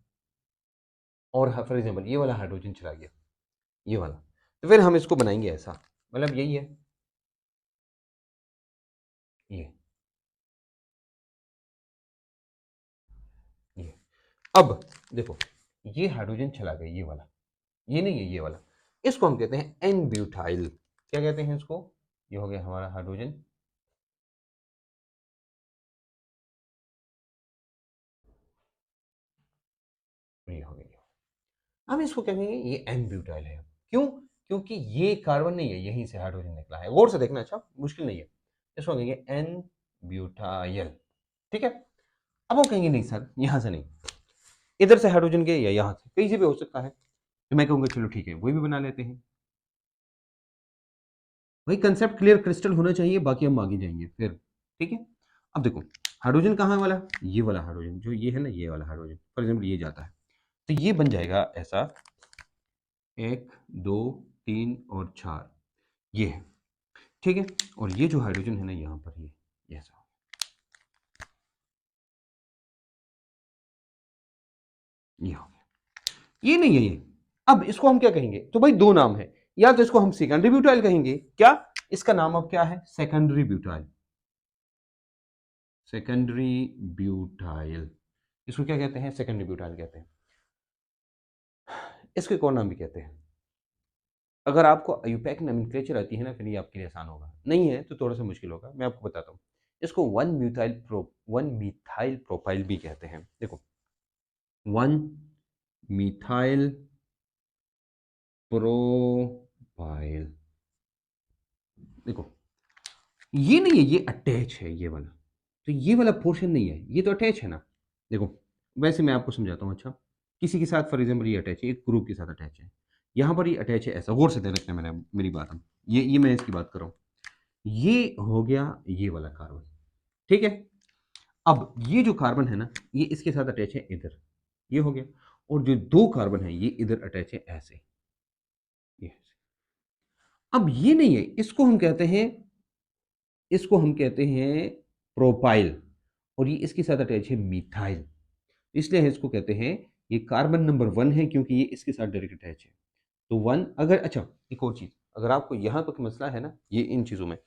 और फॉर एग्जाम्पल ये वाला हाइड्रोजन चला गया, ये वाला, तो फिर हम इसको बनाएंगे ऐसा, मतलब यही है ये ये अब देखो, ये हाइड्रोजन चला गया, ये वाला, ये नहीं है, ये वाला, इसको हम कहते हैं एन ब्यूटाइल। क्या कहते हैं इसको, ये हो गया हमारा हाइड्रोजन, ये हो गया, हम इसको कहेंगे ये एन ब्यूटाइल है। क्यों, क्योंकि ये कार्बन नहीं है, यहीं से हाइड्रोजन निकला है। गौर से देखना, अच्छा मुश्किल नहीं है, इसको कहेंगे एन ब्यूटाइल। ठीक है, अब वो कहेंगे नहीं सर यहां से नहीं, इधर से हाइड्रोजन के या यहां से, कहीं से भी हो सकता है, तो मैं कहूंगा चलो ठीक है वही भी बना लेते हैं। वही कंसेप्ट क्लियर क्रिस्टल होना चाहिए, बाकी हम आगे जाएंगे फिर। ठीक है, अब देखो हाइड्रोजन कहाँ वाला, ये वाला हाइड्रोजन जो ये है ना, ये वाला हाइड्रोजन फॉर एग्जाम्पल ये जाता है, तो ये बन जाएगा ऐसा, 1 2 3 और 4, ये है। ठीक है, और ये जो हाइड्रोजन है ना यहाँ पर, ये ऐसा, ये हो गया, ये नहीं है ये। अब इसको हम क्या कहेंगे, तो भाई दो नाम है, या तो इसको हम सेकेंडरी ब्यूटाइल कहेंगे, क्या इसका नाम अब क्या है, सेकेंडरी ब्यूटाइल, सेकेंडरी ब्यूटाइल, इसको क्या कहते हैं, सेकेंडरी ब्यूटाइल कहते हैं। इसको एक और नाम भी कहते हैं। अगर आपको आईयूपैक नोमेनक्लेचर आती है ना, फिर ये आपके लिए आसान होगा, नहीं है तो थोड़ा सा मुश्किल होगा, मैं आपको बताता हूँ। इसको वन मिथाइल प्रोपाइल भी कहते हैं। देखो वन मिथाइल प्रोपाइल, देखो ये नहीं है, ये अटैच है ये वाला, तो ये वाला पोर्शन नहीं है, ये तो अटैच है ना। देखो वैसे मैं आपको समझाता हूँ, अच्छा किसी के साथ फॉर एग्जाम्पल ये अटैच है, एक ग्रुप के साथ अटैच है, यहाँ पर ये अटैच है ऐसा, गौर से ध्यान रखना, मैंने मेरी बात हम ये मैं इसकी बात कर रहा हूँ, ये हो गया ये वाला कार्बन। ठीक है, अब ये जो कार्बन है ना, ये इसके साथ अटैच है इधर, ये हो गया, और जो दो कार्बन है ये इधर अटैच है ऐसे, ये ऐसे। अब ये नहीं है, इसको हम कहते हैं प्रोपाइल, और ये इसके साथ अटैच है मिथाइल, इसलिए हम इसको कहते हैं ये कार्बन नंबर 1 है, क्योंकि ये इसके साथ डायरेक्ट अटैच है। तो 1 अगर, अच्छा एक और चीज, अगर आपको यहाँ तक मसला है ना ये इन चीज़ों में,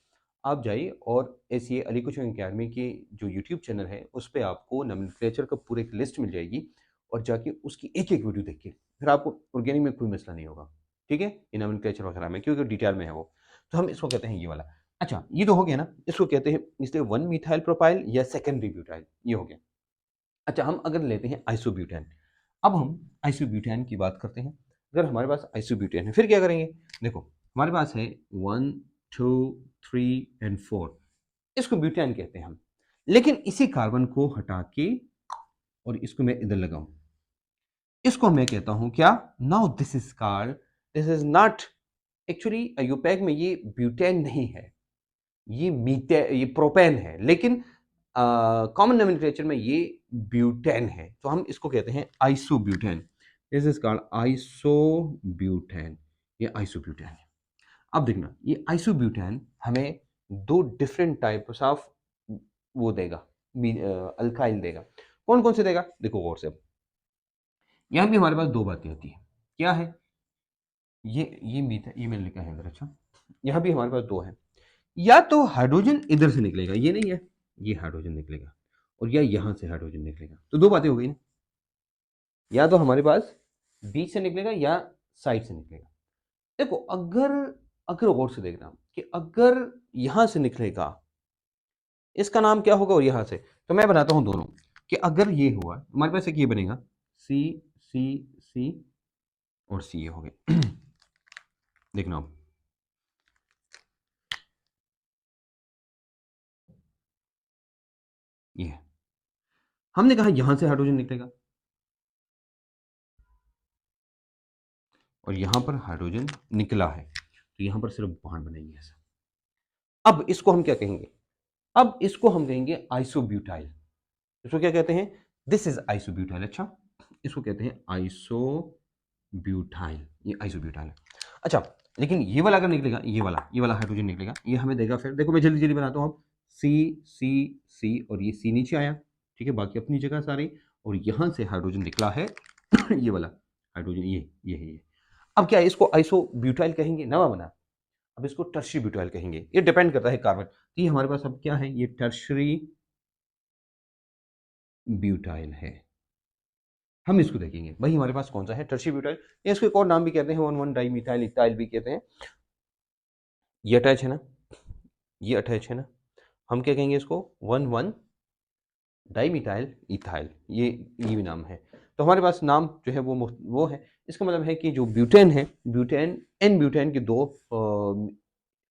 आप जाइए और ऐसी अली कुछ अकेडमी की जो यूट्यूब चैनल है उस पर आपको नोमेनक्लेचर का पूरा एक लिस्ट मिल जाएगी, और जाके उसकी एक एक वीडियो देखिए, फिर आपको ऑर्गेनिक में कोई मसला नहीं होगा। ठीक है, ये नॉमेनक्लेचर वगैरह में क्योंकि डिटेल में है वो। तो हम इसको कहते हैं ये वाला। अच्छा, ये तो हो गया ना, इसको कहते हैं इसलिए 1 मिथाइल प्रोपाइल या सेकेंडरी ब्यूटाइल, ये हो गया। अच्छा, हम अगर लेते हैं आइसोब्यूटेन, अब हम आइसोब्यूटेन की बात करते हैं। अगर हमारे पास आइसोब्यूटेन है फिर क्या करेंगे? देखो, हमारे पास है 1 2 3 एंड 4, इसको ब्यूटेन कहते हैं हम। लेकिन इसी कार्बन को हटा के और इसको मैं इधर लगाऊं, इसको मैं कहता हूं क्या? Now this is called, this is not actually IUPAC में ये ब्यूटेन नहीं है, ये प्रोपेन है, लेकिन कॉमन नोमेनक्लेचर में ये ब्यूटेन है, तो हम इसको कहते हैं isobutane. This is called isobutane, ये आइसोब्यूटेन है। अब देखना, ये आइसोब्यूटेन हमें दो डिफरेंट टाइप्स ऑफ वो देगा, अल्काइल देगा। कौन कौन से देगा? देखो गौर से, यहाँ भी हमारे पास दो बातें होती है। क्या है? ये मीथा, ये मैंने लिखा है इधर। अच्छा, यहाँ भी हमारे पास दो है, या तो हाइड्रोजन इधर से निकलेगा, ये नहीं है, ये हाइड्रोजन निकलेगा, और या यहां से हाइड्रोजन निकलेगा। तो दो बातें हो गई ना, या तो हमारे पास बीच से निकलेगा या साइड से निकलेगा। देखो, अगर अगर गौर से देखना कि अगर यहां से निकलेगा, इसका नाम क्या होगा? और यहां से, तो मैं बनाता हूं दोनों, कि अगर ये हुआ हमारे पास एक ये बनेगा सी सी सी और सी, ये हो गए। देखना अब, ये है, हमने कहा यहां से हाइड्रोजन निकलेगा और यहां पर हाइड्रोजन निकला है, तो यहां पर सिर्फ बॉन्ड बनेंगे ऐसा। अब इसको हम क्या कहेंगे? अब इसको हम कहेंगे आइसोब्यूटाइल। इसको क्या कहते हैं? This is isobutyl. अच्छा, इसको कहते हैं आइसोब्यूटाइल, ये आइसोब्यूटाइल है। अच्छा, लेकिन ये वाला अगर निकलेगा, ये वाला हाइड्रोजन निकलेगा, ये हमें देगा, फिर देखो मैं जल्दी जल्दी बनाता हूँ। सी सी सी, और ये सी नीचे आया, ठीक है, बाकी अपनी जगह सारी, और यहां से हाइड्रोजन निकला है। ये वाला हाइड्रोजन, ये है ये। अब क्या है, इसको आइसोब्यूटाइल कहेंगे? नवा बना। अब इसको टर्शरी ब्यूटाइल कहेंगे, ये डिपेंड करता है कार्बन। तो ये हमारे पास अब क्या है? ये टर्शरी ब्यूटाइल है। हम इसको देखेंगे भाई हमारे पास कौन सा है, टर्शरी ब्यूटाइल, या इसको एक और नाम भी कहते हैं, 1 1 डाई मिथाइल इथाइल भी कहते हैं। ये अटैच है ना, ये अटैच है ना, हम क्या कहेंगे इसको? 1 1 डाई मिथाइल इथाइल, ये भी नाम है। तो हमारे पास नाम जो है वो है। इसका मतलब है कि जो ब्यूटेन है, ब्यूटेन एन ब्यूटेन के दो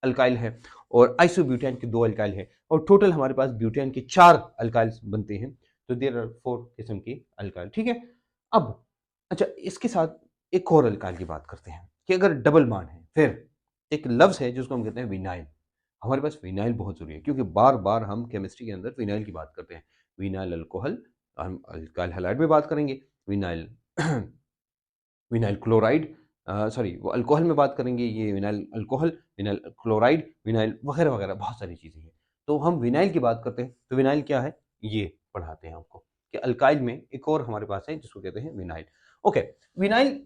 अल्काइल है, और आइसोब्यूटेन के दो अल्काइल है, और टोटल हमारे पास ब्यूटेन के 4 अल्काइल बनते हैं। तो देयर आर 4 किस्म के अल्काइल, ठीक है। अब अच्छा, इसके साथ एक और अल्काइल की बात करते हैं कि अगर डबल बॉन्ड है, फिर एक लफ्ज है जिसको हम कहते हैं विनाइल। हमारे पास विनाइल बहुत जरूरी है, क्योंकि बार बार हम केमिस्ट्री के अंदर विनाइल की बात करते हैं। विनाइल अल्कोहल, हम अल्काइल हैलाइड में बात करेंगे, विनाइल विनाइल क्लोराइड, सॉरी वो अल्कोहल में बात करेंगे, ये vinyl alcohol, vinyl chloride, vinyl वगैरह वगैरह बहुत सारी चीज़ें हैं। तो हम विनाइल की बात करते हैं, तो विनाइल क्या है ये पढ़ाते हैं आपको, कि अल्काइल में एक और हमारे पास है जिसको कहते हैं विनाइल। ओके, विनाइल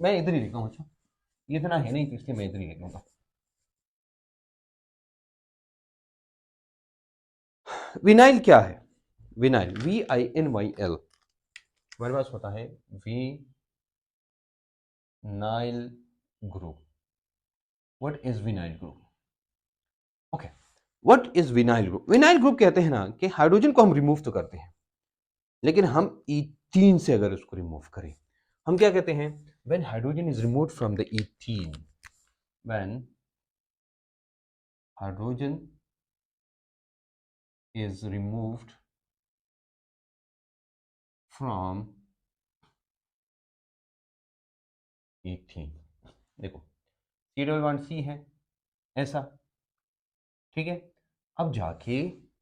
मैं इधर ही लिखा हूँ। अच्छा, ये इतना है नहीं तो इसलिए मैं इधर ही लिख लूँगा। विनाइल क्या है? विनाइल, VINYL, हमारे पास होता है vinyl group. What is vinyl group? Okay, what is vinyl group? Vinyl group कहते हैं ना कि हाइड्रोजन को हम रिमूव तो करते हैं, लेकिन हम ईथीन से अगर उसको रिमूव करें, हम क्या कहते हैं? When hydrogen is removed from the ethene, when hydrogen is removed from ethene, देखो सी डबल बॉन्ड सी है ऐसा, ठीक है। अब जाके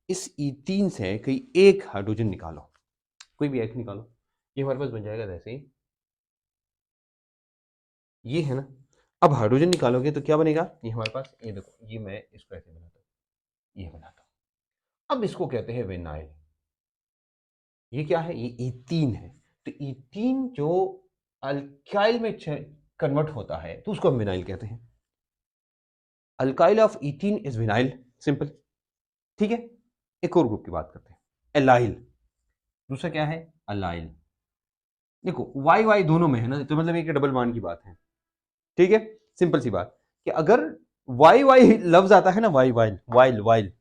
इस ईथीन से कोई एक हाइड्रोजन निकालो, कोई भी एक निकालो, ये हमारे पास बन जाएगा जैसे ये है ना। अब हाइड्रोजन निकालोगे तो क्या बनेगा? ये हमारे पास, ये देखो, ये मैं इसको ऐसे बनाता हूँ, ये बनाता हूँ। अब इसको कहते हैं विनाइल। ये क्या है? ये इथीन है। तो इथीन जो अल्काइल में कन्वर्ट होता है तो उसको हम विनाइल कहते हैं। Alkyl of ethene is vinyl, simple, ठीक है। एक और ग्रुप की बात करते हैं, एलाइल। दूसरा क्या है? अलाइल। देखो वाई वाई दोनों में है ना, तो मतलब एक डबल बॉन्ड की बात है, ठीक है। सिंपल सी बात कि अगर वाई वाई लफ्ज आता है ना, वाई वाइल वाइल वाइल,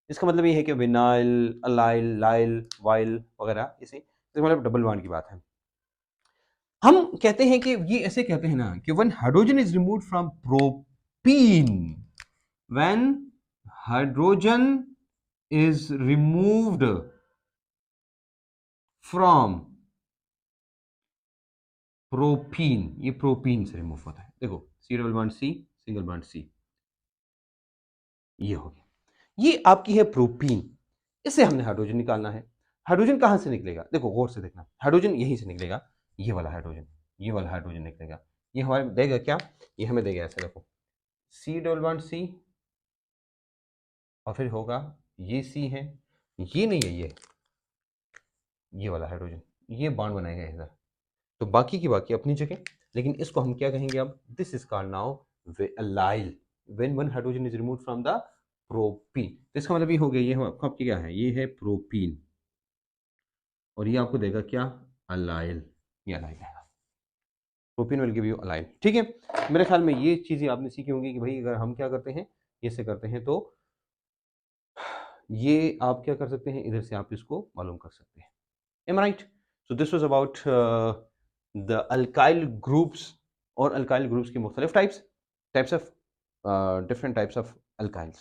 इसका मतलब ये है कि विनाइल अलाइल लाइल वाइल वगैरह, इसे इसका मतलब डबल बॉन्ड की बात है। हम कहते हैं कि ये ऐसे कहते हैं ना कि when hydrogen is removed from propene, when hydrogen is removed from propene, ये प्रोपीन से रिमूव होता है। देखो C double bond C, single bond C, ये हो गया, ये आपकी है प्रोपीन। इससे हमने हाइड्रोजन निकालना है। हाइड्रोजन कहाँ से निकलेगा, देखो गौर से देखना, हाइड्रोजन यहीं से निकलेगा, ये वाला हाइड्रोजन, ये वाला हाइड्रोजन निकलेगा। ये हमारे देगा क्या, ये हमें देगा ऐसे, देखो सी डबल बॉन्ड सी, और फिर होगा ये सी है, ये नहीं है, ये वाला हाइड्रोजन, ये बॉन्ड बनाएगा इधर, तो बाकी की बाकी अपनी जगह। लेकिन इसको हम क्या कहेंगे अब, this is called now allyl, when one hydrogen is removed from the propene. तो इसका मतलब ये हो गया, ये आपका क्या है, ये है प्रोपीन, और ये आपको देगा क्या, अलाइल, ये अलाइल है, propene will give you allyl, ठीक है। मेरे ख्याल में ये चीजें आपने सीखी होंगी कि भाई अगर हम क्या करते हैं, ये से करते हैं, तो ये आप क्या कर सकते हैं, इधर से आप इसको मालूम कर सकते हैं। Am I right? So this was about the alkyl groups, और alkyl groups की मुख्तलिफ types of different types of alkyls.